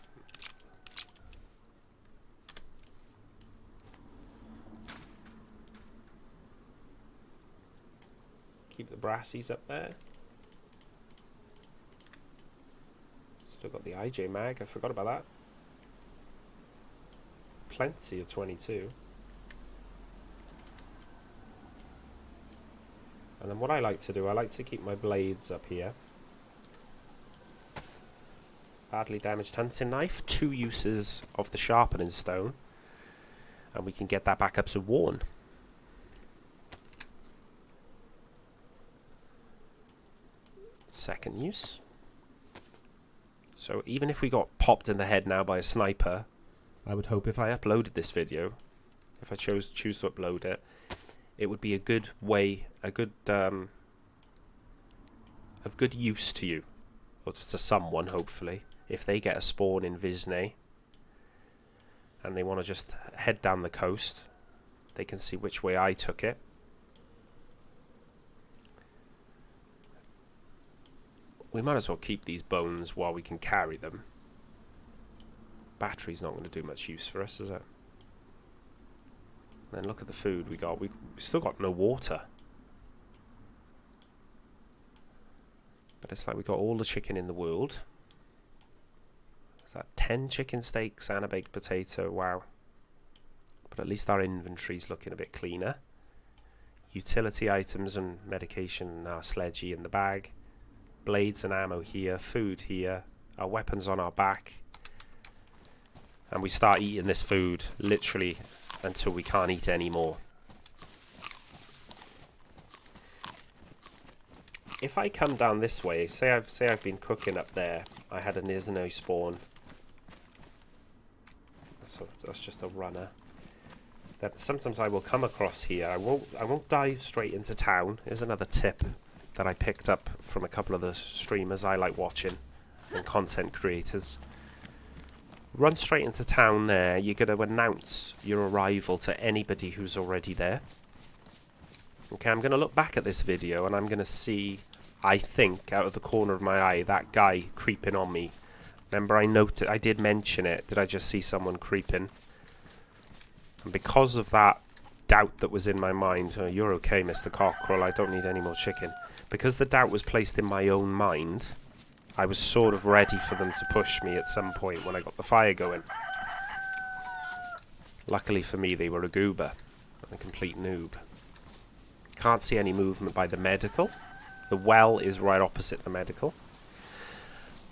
Keep the brassies up there. Still got the IJ mag, I forgot about that. Plenty of 22. And then what I like to do, I like to keep my blades up here. Badly damaged hunting knife. 2 uses of the sharpening stone. And we can get that back up to worn. Second use. So even if we got popped in the head now by a sniper, I would hope if I uploaded this video, if I choose to upload it, it would be a good way, of good use to you, or to someone hopefully, if they get a spawn in Niznay and they want to just head down the coast, they can see which way I took it. We might as well keep these bones while we can carry them. Battery's not going to do much use for us, is it? And then look at the food we got. We still got no water. But it's like we got all the chicken in the world. Is that 10 chicken steaks and a baked potato? Wow. But at least our inventory's looking a bit cleaner. Utility items and medication are sledgy in the bag. Blades and ammo here, food here, our weapons on our back. And we start eating this food literally until we can't eat anymore. If I come down this way, say I've been cooking up there, I had a Niznay spawn. That's just a runner. Then sometimes I will come across here. I won't dive straight into town. Here's another tip that I picked up from a couple of the streamers I like watching and content creators. Run straight into town there. You're going to announce your arrival to anybody who's already there. Okay, I'm going to look back at this video and I'm going to see, I think, out of the corner of my eye, that guy creeping on me. Remember I did mention it. Did I just see someone creeping? And because of that doubt that was in my mind, oh, you're okay, Mr. Cockerel, I don't need any more chicken. Because the doubt was placed in my own mind, I was sort of ready for them to push me at some point when I got the fire going. Luckily for me, they were a goober, a complete noob. Can't see any movement by the medical. The well is right opposite the medical.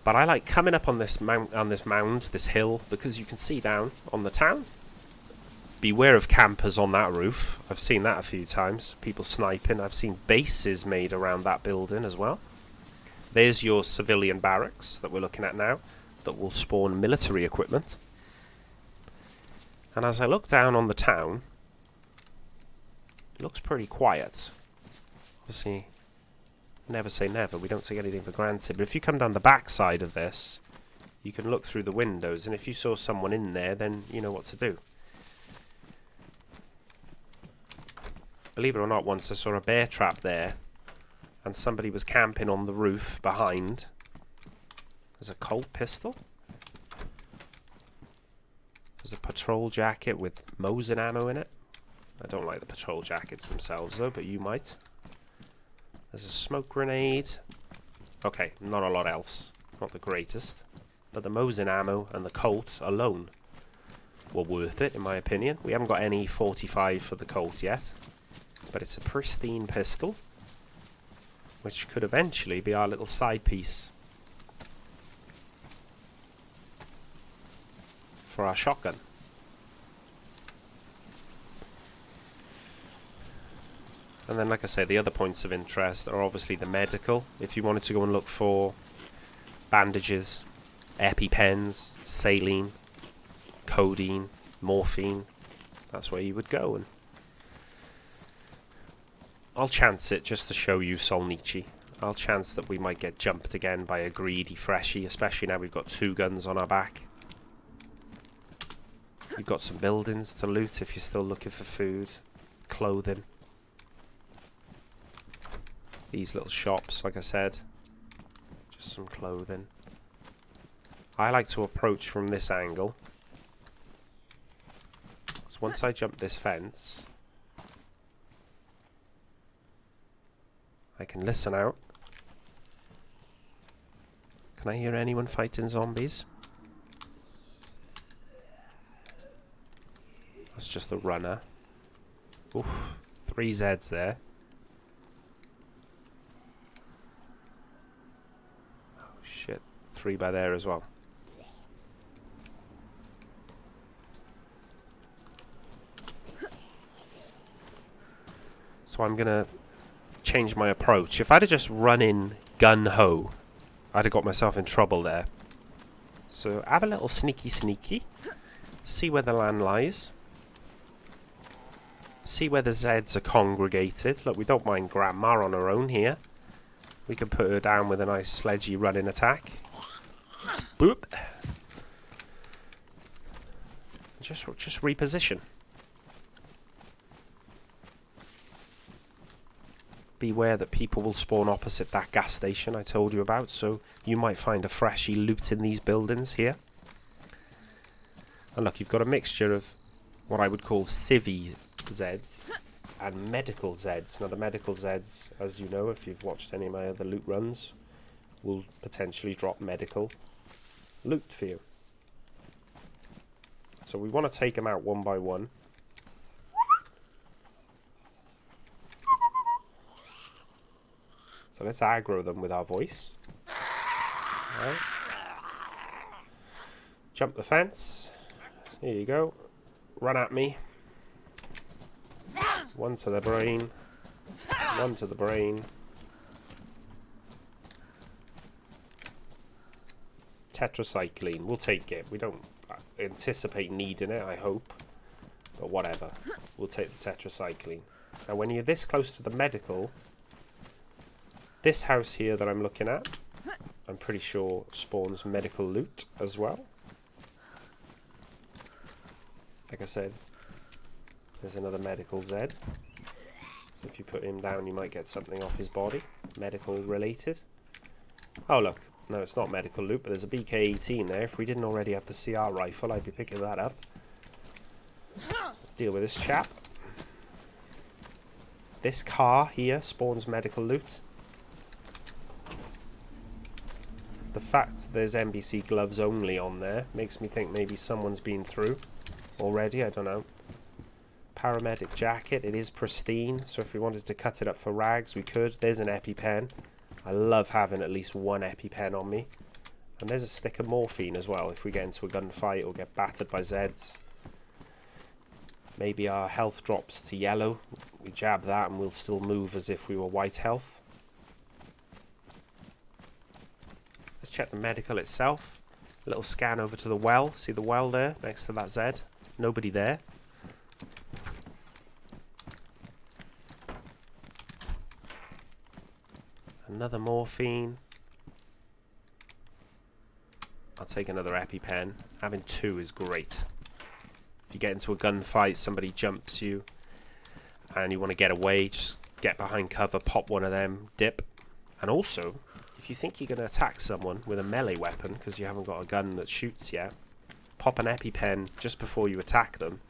But I like coming up on this mound, this hill, because you can see down on the town. Beware of campers on that roof. I've seen that a few times. People sniping. I've seen bases made around that building as well. There's your civilian barracks that we're looking at now, that will spawn military equipment. And as I look down on the town, it looks pretty quiet. Obviously, never say never. We don't take anything for granted. But if you come down the back side of this, you can look through the windows, and if you saw someone in there, then you know what to do. Believe it or not, once I saw a bear trap there, and somebody was camping on the roof behind. There's a Colt pistol. There's a patrol jacket with Mosin ammo in it. I don't like the patrol jackets themselves though, but you might. There's a smoke grenade. Okay, not a lot else. Not the greatest. But the Mosin ammo and the Colt alone were worth it, in my opinion. We haven't got any 45 for the Colt yet. But it's a pristine pistol, which could eventually be our little side piece for our shotgun. And then, like I say, the other points of interest are obviously the medical. If you wanted to go and look for bandages, EpiPens, saline, codeine, morphine, that's where you would go. And I'll chance it just to show you Sol Nichi. I'll chance that we might get jumped again by a greedy freshie, especially now we've got 2 guns on our back. You've got some buildings to loot if you're still looking for food, clothing. These little shops, like I said, just some clothing. I like to approach from this angle. So once I jump this fence, I can listen out. Can I hear anyone fighting zombies? That's just a runner. Oof, 3 Zs there. 3 by there as well. So I'm going to change my approach. If I'd have just run in gun-ho, I'd have got myself in trouble there. So have a little sneaky. See where the land lies. See where the Zeds are congregated. Look, we don't mind Grandma on her own here. We can put her down with a nice sledgy running attack. Boop. Just reposition. Beware that people will spawn opposite that gas station I told you about, so you might find a freshy loot in these buildings here. And look, you've got a mixture of what I would call civvy Zeds and medical Zeds. Now the medical Zeds, as you know, if you've watched any of my other loot runs, will potentially drop medical loot for you. So we want to take them out one by one. So let's aggro them with our voice. Right. Jump the fence. Here you go. Run at me. 1 to the brain. 1 to the brain. Tetracycline. We'll take it. We don't anticipate needing it, I hope. But whatever. We'll take the tetracycline. Now when you're this close to the medical, this house here that I'm looking at, I'm pretty sure spawns medical loot as well. Like I said, there's another medical Zed. So if you put him down, you might get something off his body. Medical related. Oh look, no, it's not medical loot, but there's a BK-18 there. If we didn't already have the CR rifle, I'd be picking that up. Let's deal with this chap. This car here spawns medical loot. The fact there's NBC gloves only on there makes me think maybe someone's been through already, I don't know. Paramedic jacket, it is pristine, so if we wanted to cut it up for rags, we could. There's an EpiPen. I love having at least one EpiPen on me. And there's a stick of morphine as well, if we get into a gunfight or get battered by Zeds. Maybe our health drops to yellow. We jab that and we'll still move as if we were white health. Let's check the medical itself. A little scan over to the well. See the well there next to that Z? Nobody there. Another morphine. I'll take another EpiPen. Having 2 is great. If you get into a gunfight, somebody jumps you and you want to get away, just get behind cover, pop one of them, dip. And also, if you think you're going to attack someone with a melee weapon because you haven't got a gun that shoots yet, pop an EpiPen just before you attack them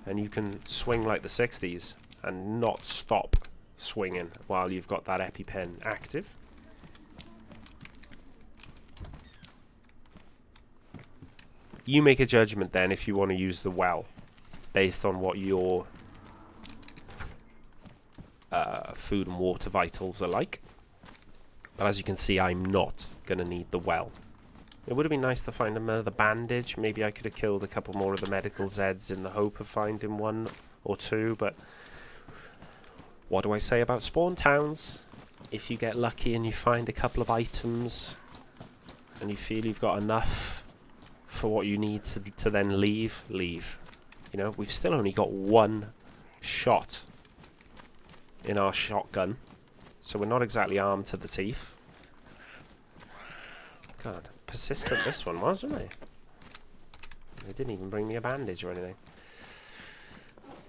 and you can swing like the 60s and not stop swinging while you've got that EpiPen active. You make a judgment then if you want to use the well based on what your food and water vitals are like. But as you can see, I'm not going to need the well. It would have been nice to find another bandage. Maybe I could have killed a couple more of the medical Zeds in the hope of finding 1 or 2. But what do I say about spawn towns? If you get lucky and you find a couple of items and you feel you've got enough for what you need to then leave. You know, we've still only got 1 shot in our shotgun. So we're not exactly armed to the teeth. God, persistent this one was, wasn't it? They didn't even bring me a bandage or anything.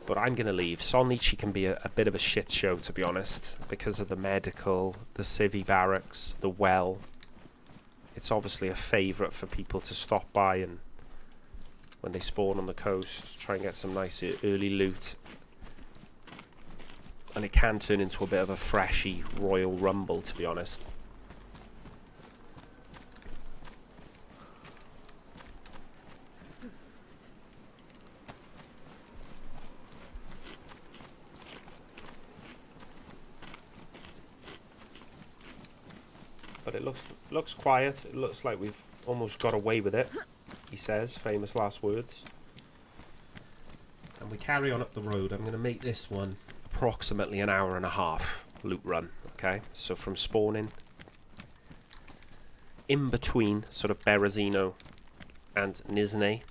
But I'm going to leave. Sol Nichi can be a bit of a shit show, to be honest, because of the medical, the civvy barracks, the well. It's obviously a favourite for people to stop by and when they spawn on the coast, try and get some nice early loot. And it can turn into a bit of a freshy Royal Rumble, to be honest. but it looks quiet. It looks like we've almost got away with it, he says, famous last words. And we carry on up the road. I'm going to make this one approximately an hour and a half loot run, okay? So from spawning, in between sort of Berezino and Niznay,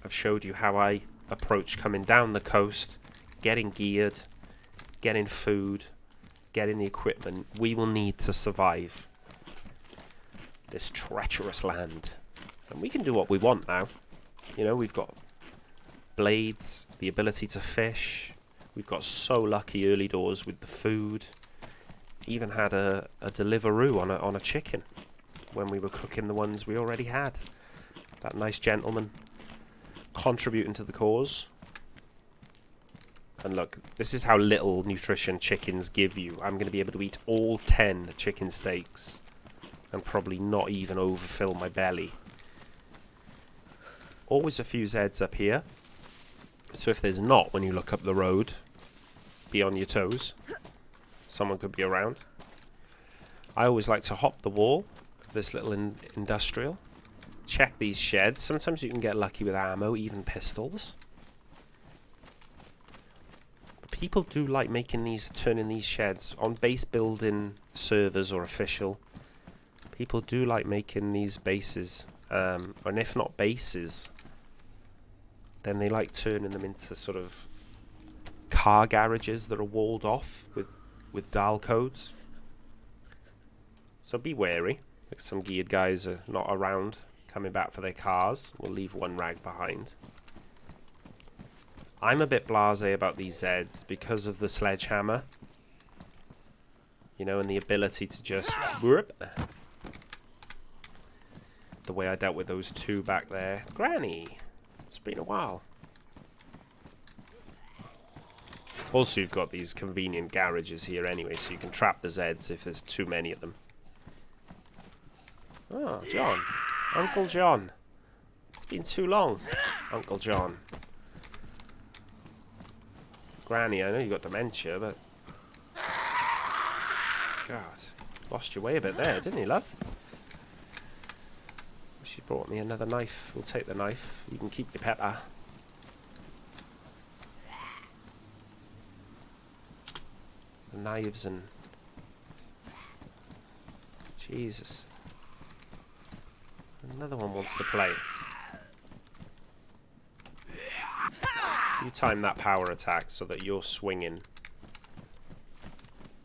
I've showed you how I approach coming down the coast, getting geared, getting food, getting the equipment we will need to survive this treacherous land. And we can do what we want now. You know, we've got blades, the ability to fish. We've got so lucky early doors with the food. Even had a Deliveroo on a chicken when we were cooking the ones we already had. That nice gentleman contributing to the cause. And look, this is how little nutrition chickens give you. I'm going to be able to eat all 10 chicken steaks and probably not even overfill my belly. Always a few Zeds up here. So if there's not, when you look up the road, be on your toes. Someone could be around. I always like to hop the wall of this little industrial. Check these sheds. Sometimes you can get lucky with ammo, even pistols. But people do like turning these sheds on base building servers or official. People do like making these bases, and if not bases, then they like turning them into sort of car garages that are walled off with dial codes. So be wary. Like some geared guys are not around coming back for their cars. We'll leave one rag behind. I'm a bit blasé about these Zeds because of the sledgehammer. You know, and the ability to just whoop. The way I dealt with those two back there. Granny! It's been a while. Also, you've got these convenient garages here anyway, so you can trap the Zeds if there's too many of them. Oh, John. Uncle John. It's been too long, Uncle John. Granny, I know you got dementia, but... God, lost your way a bit there, didn't you, love? She brought me another knife. We'll take the knife. You can keep your pepper. The knives and... Jesus. Another one wants to play. You time that power attack so that you're swinging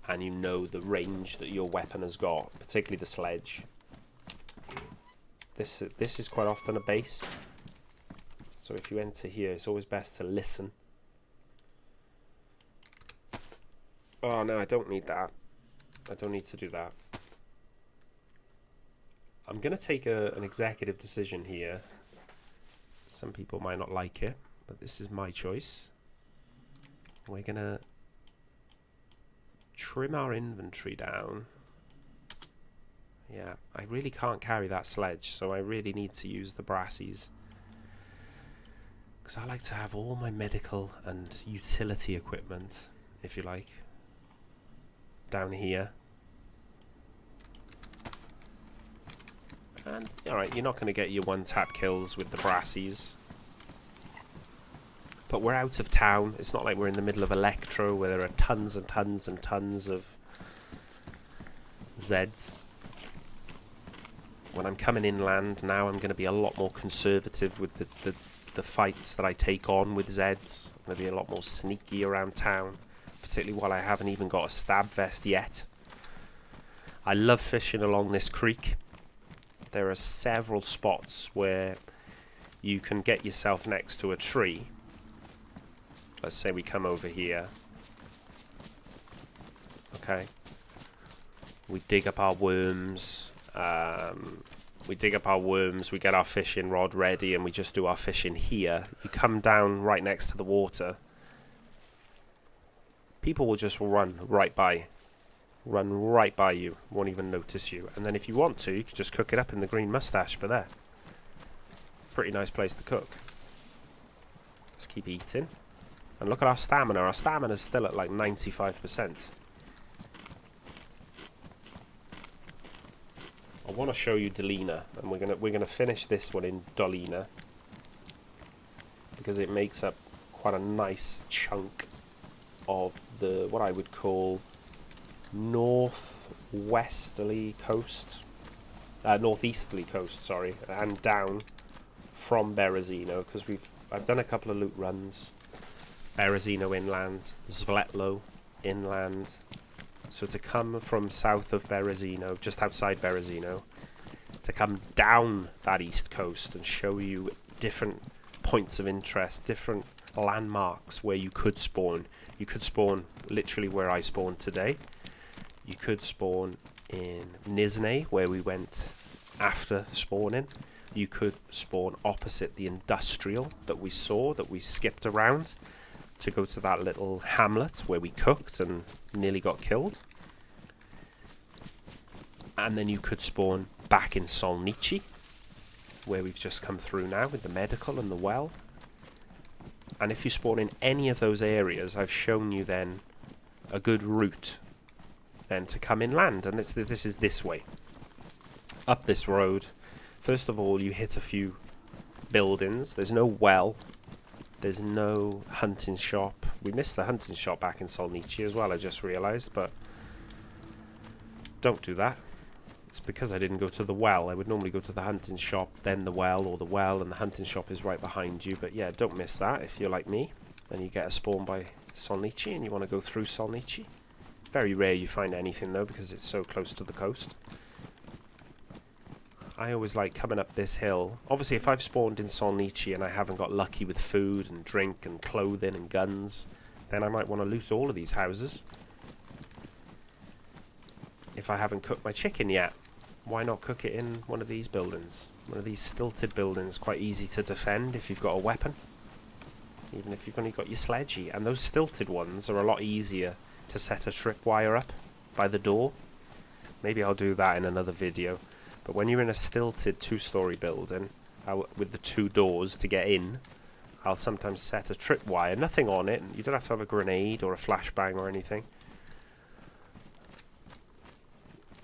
and you know the range that your weapon has got, particularly the sledge. This is quite often a base. So if you enter here, it's always best to listen. Oh no, I don't need that. I don't need to do that. I'm going to take an executive decision here. Some people might not like it, but this is my choice. We're going to trim our inventory down. Yeah, I really can't carry that sledge, so I really need to use the brassies. Because I like to have all my medical and utility equipment, if you like, down here. And, alright, you're not going to get your one-tap kills with the brassies. But we're out of town. It's not like we're in the middle of Electro, where there are tons and tons and tons of Zeds. When I'm coming inland now, I'm going to be a lot more conservative with the fights that I take on with Zeds. I'm going to be a lot more sneaky around town, particularly while I haven't even got a stab vest yet. I love fishing along this creek. There are several spots where you can get yourself next to a tree. Let's say we come over here. Okay. We dig up our worms. We get our fishing rod ready, and we just do our fishing here. You come down right next to the water. People will just run right by you, won't even notice you. And then if you want to, you can just cook it up in the green mustache for there. Pretty nice place to cook. Let's keep eating. And look at our stamina. Our stamina's still at like 95%. want to show you Dalena, and we're gonna finish this one in Dolina because it makes up quite a nice chunk of the what I would call northeasterly coast, sorry, and down from Berezino, because I've done a couple of loot runs. Berezino inland, Zvetlo inland. So to come from south of Berezino, just outside Berezino, to come down that east coast and show you different points of interest, different landmarks where you could spawn. You could spawn literally where I spawned today. You could spawn in Niznay, where we went after spawning. You could spawn opposite the industrial that we saw, that we skipped around to go to that little hamlet where we cooked and nearly got killed. And then you could spawn back in Sol Nichi, where we've just come through now with the medical and the well. And if you spawn in any of those areas, I've shown you then a good route then to come inland. And this is this way. Up this road, first of all, you hit a few buildings. There's no well. There's no hunting shop. We missed the hunting shop back in Solnichi as well, I just realised, but don't do that. It's because I didn't go to the well. I would normally go to the hunting shop, then the well, or the well, and the hunting shop is right behind you. But yeah, don't miss that if you're like me, and you get a spawn by Solnichi and you want to go through Solnichi. Very rare you find anything though, because it's so close to the coast. I always like coming up this hill. Obviously, if I've spawned in Solnichi and I haven't got lucky with food and drink and clothing and guns, then I might want to loot all of these houses. If I haven't cooked my chicken yet, why not cook it in one of these buildings? One of these stilted buildings, quite easy to defend if you've got a weapon. Even if you've only got your sledgy. And those stilted ones are a lot easier to set a tripwire up by the door. Maybe I'll do that in another video. But when you're in a stilted two-story building with the two doors to get in, I'll sometimes set a tripwire, nothing on it. You don't have to have a grenade or a flashbang or anything.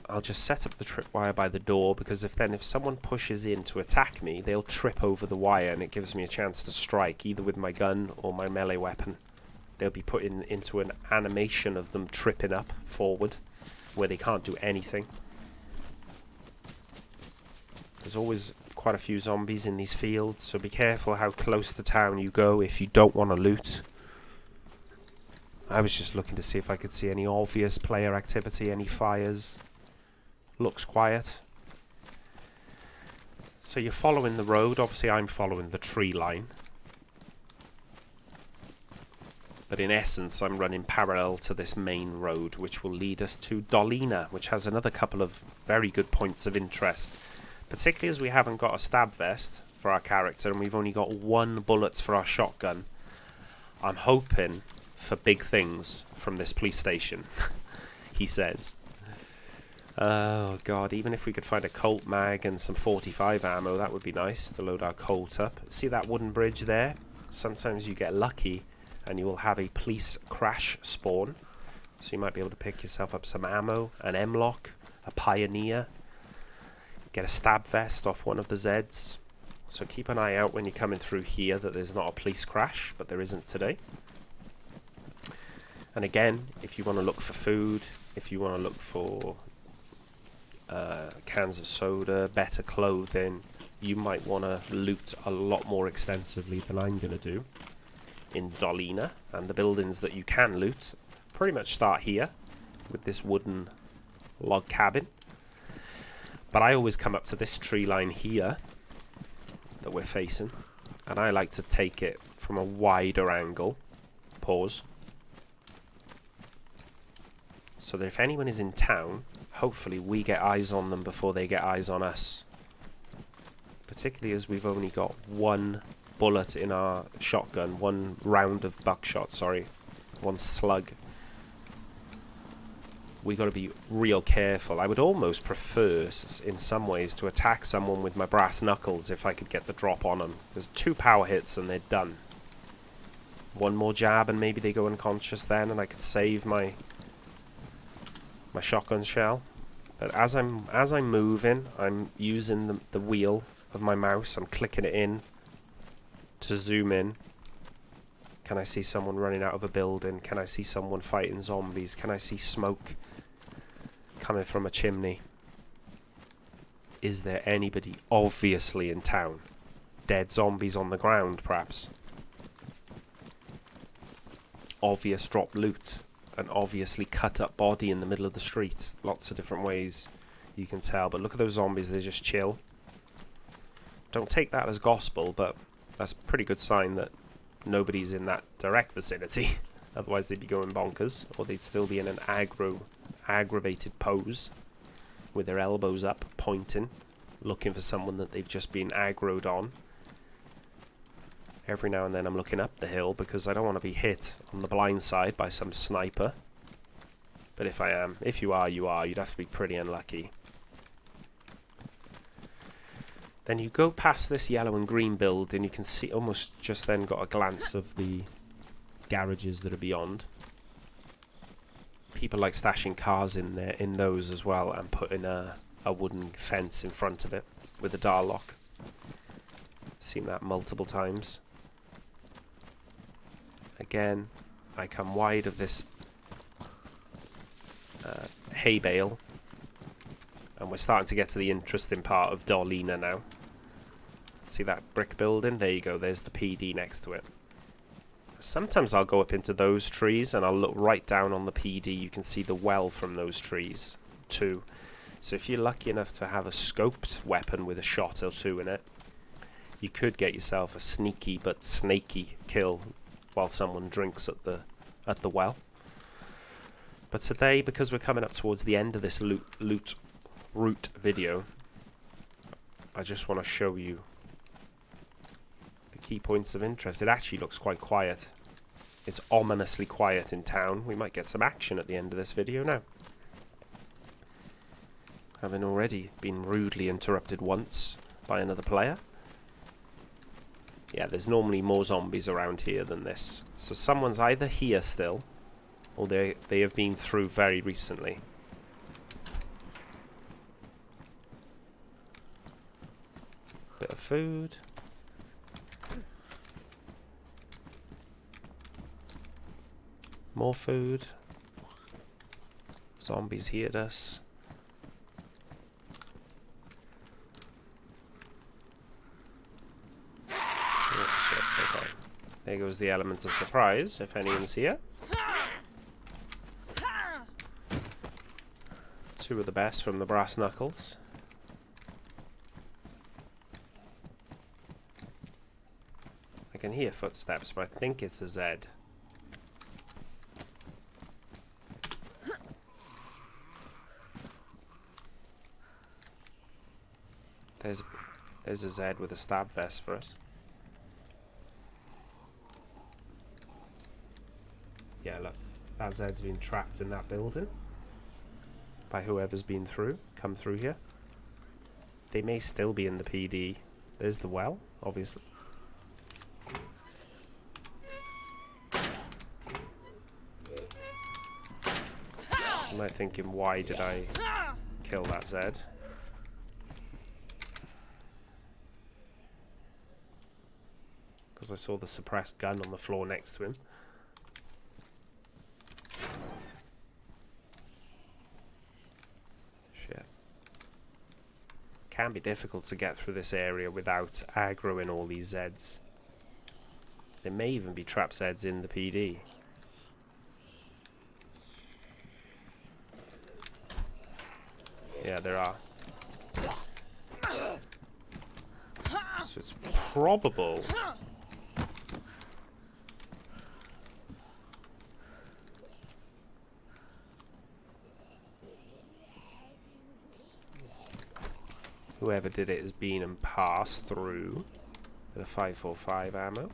I'll just set up the tripwire by the door, because if someone pushes in to attack me, they'll trip over the wire and it gives me a chance to strike either with my gun or my melee weapon. They'll be put into an animation of them tripping up forward where they can't do anything. There's always quite a few zombies in these fields, so be careful how close to town you go if you don't want to loot. I was just looking to see if I could see any obvious player activity, any fires. Looks quiet. So you're following the road. Obviously I'm following the tree line. But in essence I'm running parallel to this main road, which will lead us to Dolina, which has another couple of very good points of interest. Particularly as we haven't got a stab vest for our character and we've only got one bullet for our shotgun. I'm hoping for big things from this police station, he says. Oh god, even if we could find a Colt mag and some 45 ammo, that would be nice to load our Colt up. See that wooden bridge there? Sometimes you get lucky and you will have a police crash spawn. So you might be able to pick yourself up some ammo, an M-lock, a Pioneer. Get a stab vest off one of the Zeds. So keep an eye out when you're coming through here that there's not a police crash, but there isn't today. And again, if you want to look for food, if you want to look for cans of soda, better clothing, you might want to loot a lot more extensively than I'm going to do in Dolina. And the buildings that you can loot pretty much start here with this wooden log cabin. But I always come up to this tree line here that we're facing, and I like to take it from a wider angle. Pause. So that if anyone is in town, hopefully we get eyes on them before they get eyes on us. Particularly as we've only got one bullet in our shotgun, one round of buckshot, one slug. We got to be real careful. I would almost prefer, in some ways, to attack someone with my brass knuckles if I could get the drop on them. There's 2 power hits and they're done. One more jab and maybe they go unconscious then, and I could save my shotgun shell. But as I'm moving, I'm using the wheel of my mouse. I'm clicking it in to zoom in. Can I see someone running out of a building? Can I see someone fighting zombies? Can I see smoke coming from a chimney? Is there anybody obviously in town? Dead zombies on the ground, perhaps. Obvious drop loot. An obviously cut up body in the middle of the street. Lots of different ways you can tell. But look at those zombies, they just chill. Don't take that as gospel, but that's a pretty good sign that nobody's in that direct vicinity. Otherwise they'd be going bonkers, or they'd still be in an aggravated pose with their elbows up, pointing, looking for someone that they've just been aggroed on. Every now and then I'm looking up the hill because I don't want to be hit on the blind side by some sniper. But if I am, if you are, you are. You'd have to be pretty unlucky. Then you go past this yellow and green build and you can see, almost just then got a glance of the garages that are beyond. People like stashing cars in there, in those as well, and putting a wooden fence in front of it with a door lock. Seen that multiple times. Again, I come wide of this hay bale, and we're starting to get to the interesting part of Dolina now. See that brick building? There you go, there's the PD next to it. Sometimes I'll go up into those trees and I'll look right down on the PD. You can see the well from those trees too. So if you're lucky enough to have a scoped weapon with a shot or two in it, you could get yourself a sneaky but snaky kill while someone drinks at the well. But today, because we're coming up towards the end of this loot route video, I just want to show you the key points of interest. It actually looks quite quiet. It's ominously quiet in town. We might get some action at the end of this video now. Having already been rudely interrupted once by another player. Yeah, there's normally more zombies around here than this. So someone's either here still, or they have been through very recently. Bit of food. More food. Zombies heard us. Oh shit, okay. There goes the element of surprise, if anyone's here. Two of the best from the brass knuckles. I can hear footsteps, but I think it's a Z. There's a Z with a stab vest for us. Yeah, look. That Z's been trapped in that building by whoever's been come through here. They may still be in the PD. There's the well, obviously. You might thinking, why did I kill that Z? Because I saw the suppressed gun on the floor next to him. Shit. Can be difficult to get through this area without aggroing all these Zs. There may even be trap Zs in the PD. Yeah, there are. So it's probable. Whoever did it has been and passed through with a 545 ammo.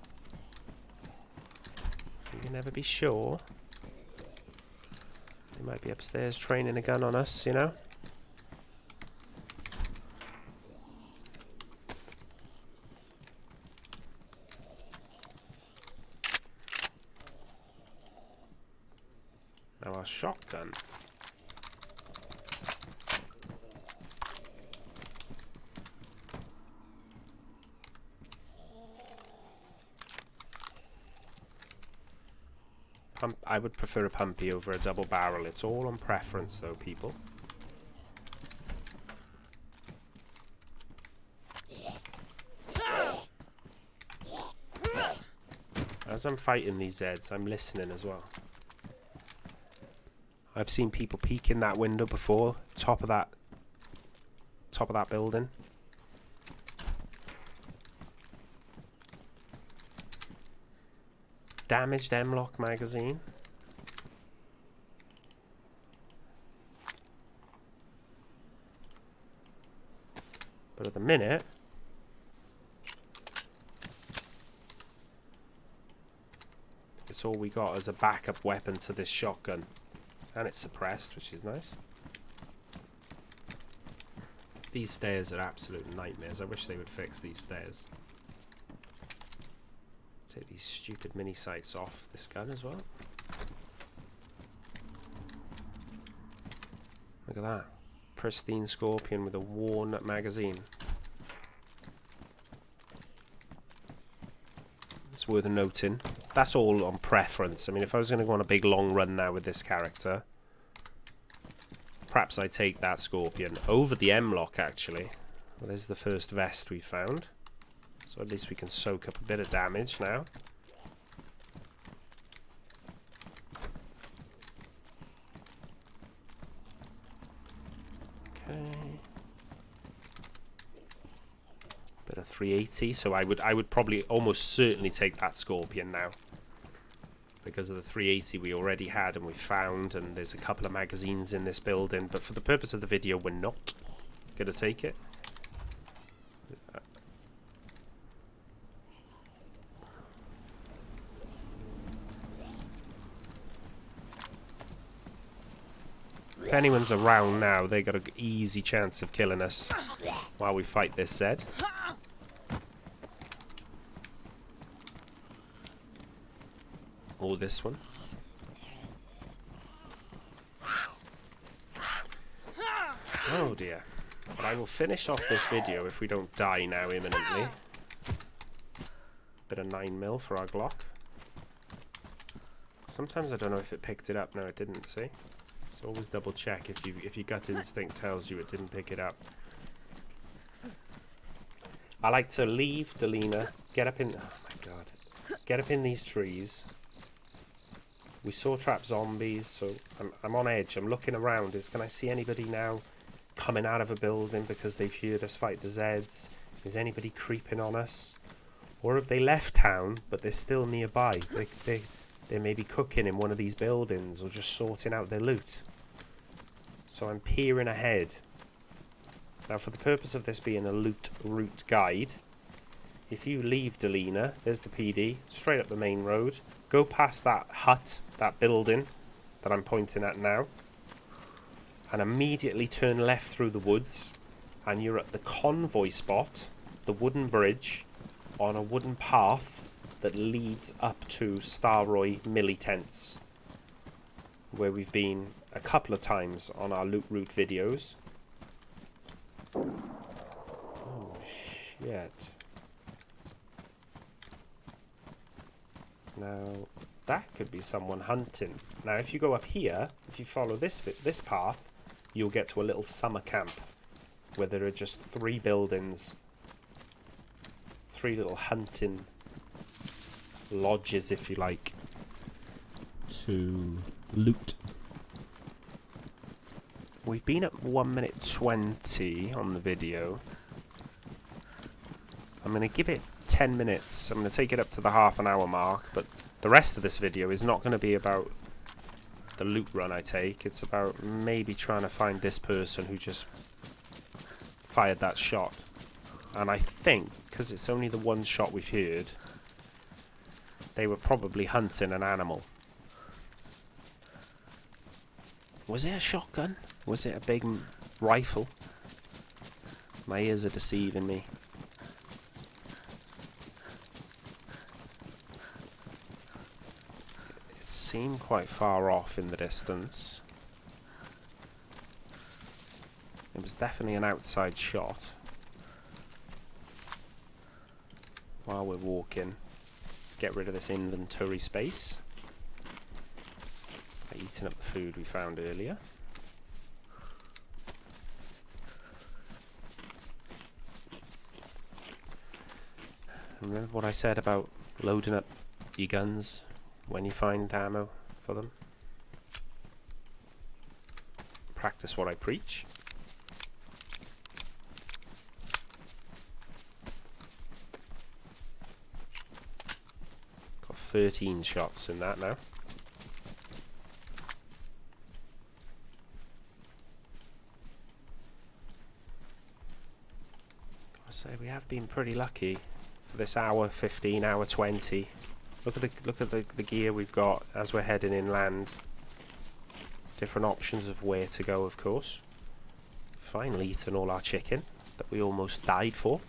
You can never be sure. They might be upstairs training a gun on us, you know? Now our shotgun. I would prefer a pumpy over a double barrel. It's all on preference though, people. As I'm fighting these Zeds, I'm listening as well. I've seen people peek in that window before, top of that building. Damaged M-lock magazine. But at the minute, it's all we got as a backup weapon to this shotgun. And it's suppressed, which is nice. These stairs are absolute nightmares. I wish they would fix these stairs. Take these stupid mini sights off this gun as well. Look at that. Pristine Scorpion with a worn magazine. It's worth noting. That's all on preference. I mean, if I was going to go on a big long run now with this character, perhaps I take that Scorpion over the M-lock, actually. Well, there's the first vest we found. So at least we can soak up a bit of damage now. Okay. Bit of 380, so I would probably almost certainly take that Scorpion now. Because of the 380 we already had and we found, and there's a couple of magazines in this building, but for the purpose of the video we're not going to take it. If anyone's around now, they got an easy chance of killing us while we fight this Zed. Or this one. Oh dear. But I will finish off this video if we don't die now imminently. Bit of 9mm for our Glock. Sometimes I don't know if it picked it up. No, it didn't, see? So always double check if your gut instinct tells you it didn't pick it up. I like to leave Dalena, get up in... Oh my god. Get up in these trees. We saw trap zombies, so I'm on edge. I'm looking around. Can I see anybody now coming out of a building because they've heard us fight the Zeds? Is anybody creeping on us? Or have they left town, but they're still nearby? They may be cooking in one of these buildings or just sorting out their loot. So I'm peering ahead. Now, for the purpose of this being a loot route guide, if you leave Dolina, there's the PD, straight up the main road. Go past that hut, that building that I'm pointing at now, and immediately turn left through the woods, and you're at the convoy spot, the wooden bridge, on a wooden path that leads up to Staroye Military, where we've been a couple of times on our loot route videos. Oh shit. Now, that could be someone hunting. Now, if you go up here, if you follow this path, you'll get to a little summer camp where there are just 3 buildings, 3 little hunting lodges, if you like, to loot. We've been at 1 minute 20 on the video. I'm going to give it 10 minutes. I'm going to take it up to the half an hour mark, but the rest of this video is not going to be about the loot run I take. It's about maybe trying to find this person who just fired that shot. And I think, because it's only the one shot we've heard, they were probably hunting an animal. Was it a shotgun? Was it a big rifle? My ears are deceiving me. It seemed quite far off in the distance. It was definitely an outside shot. While we're walking, let's get rid of this inventory space. by eating up the food we found earlier. Remember what I said about loading up your guns when you find ammo for them? Practice what I preach. Got 13 shots in that now. Gotta say, we have been pretty lucky for this hour 15, hour 20. Look at the gear we've got as we're heading inland. Different options of where to go, of course. Finally eaten all our chicken that we almost died for.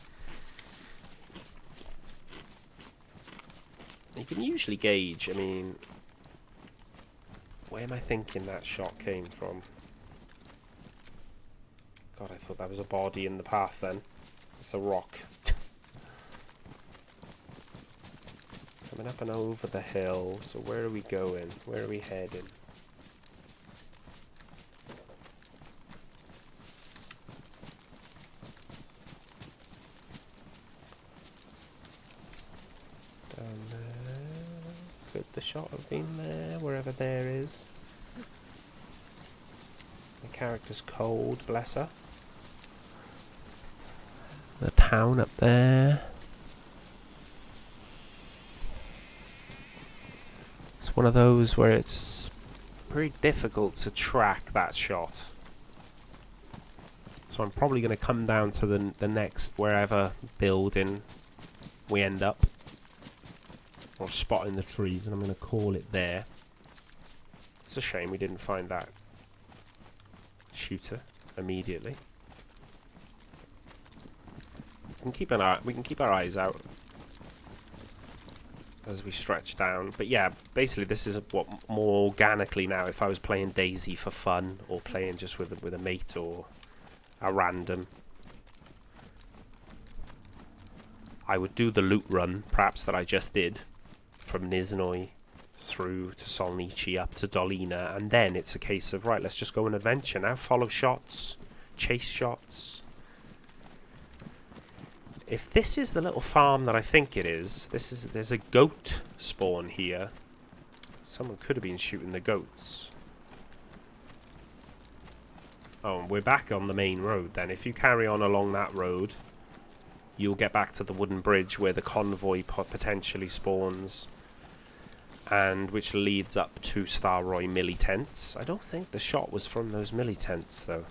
You can usually gauge, I mean, where am I thinking that shot came from? God, I thought that was a body in the path then. It's a rock. Coming up and over the hill, so where are we going? Where are we heading? Down there. Could the shot have been there? Wherever there is. The character's cold, bless her. The town up there. It's one of those where it's pretty difficult to track that shot. So I'm probably going to come down to the next wherever building we end up. Or spot in the trees, and I'm going to call it there. It's a shame we didn't find that shooter immediately. We can keep our eyes out as we stretch down. But yeah, basically this is what more organically now. If I was playing DayZ for fun, or playing just with a mate or a random, I would do the loot run, perhaps that I just did, from Niznay through to Sol Nichi up to Dolina, and then it's a case of, right, let's just go on adventure now. Follow shots, chase shots. If this is the little farm that I think it is, there's a goat spawn here. Someone could have been shooting the goats. Oh, we're back on the main road then. If you carry on along that road, you'll get back to the wooden bridge where the convoy potentially spawns, and which leads up to Staroye Military tents. I don't think the shot was from those military tents though.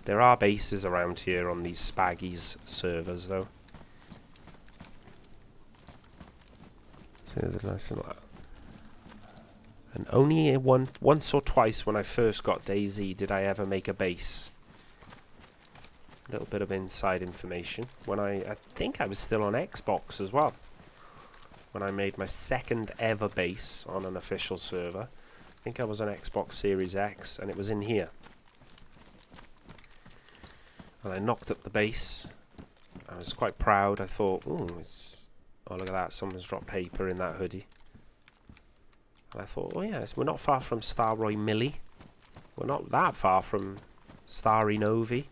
There are bases around here on these Spaggies servers though. So there's a nice little... And only once or twice when I first got DayZ did I ever make a base. A little bit of inside information. When I think I was still on Xbox as well. When I made my second ever base on an official server. I think I was on Xbox Series X, and it was in here. And I knocked up the base. I was quite proud. I thought, oh, look at that, someone's dropped paper in that hoodie. And I thought, oh yes, we're not far from Staroye Military. We're not that far from Staroye Novi.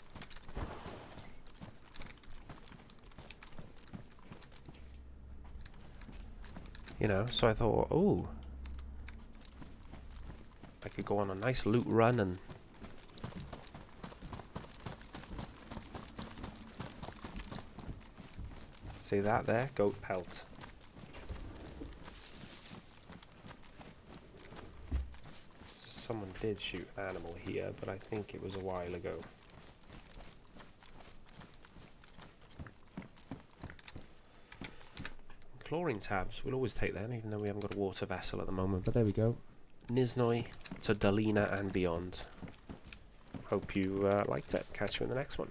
You know, so I thought, oh, I could go on a nice loot run and see that there? Goat pelt. So someone did shoot an animal here, but I think it was a while ago. Chlorine tabs, we'll always take them, even though we haven't got a water vessel at the moment. But there we go. Niznay to Dalena and beyond. Hope you liked it. Catch you in the next one.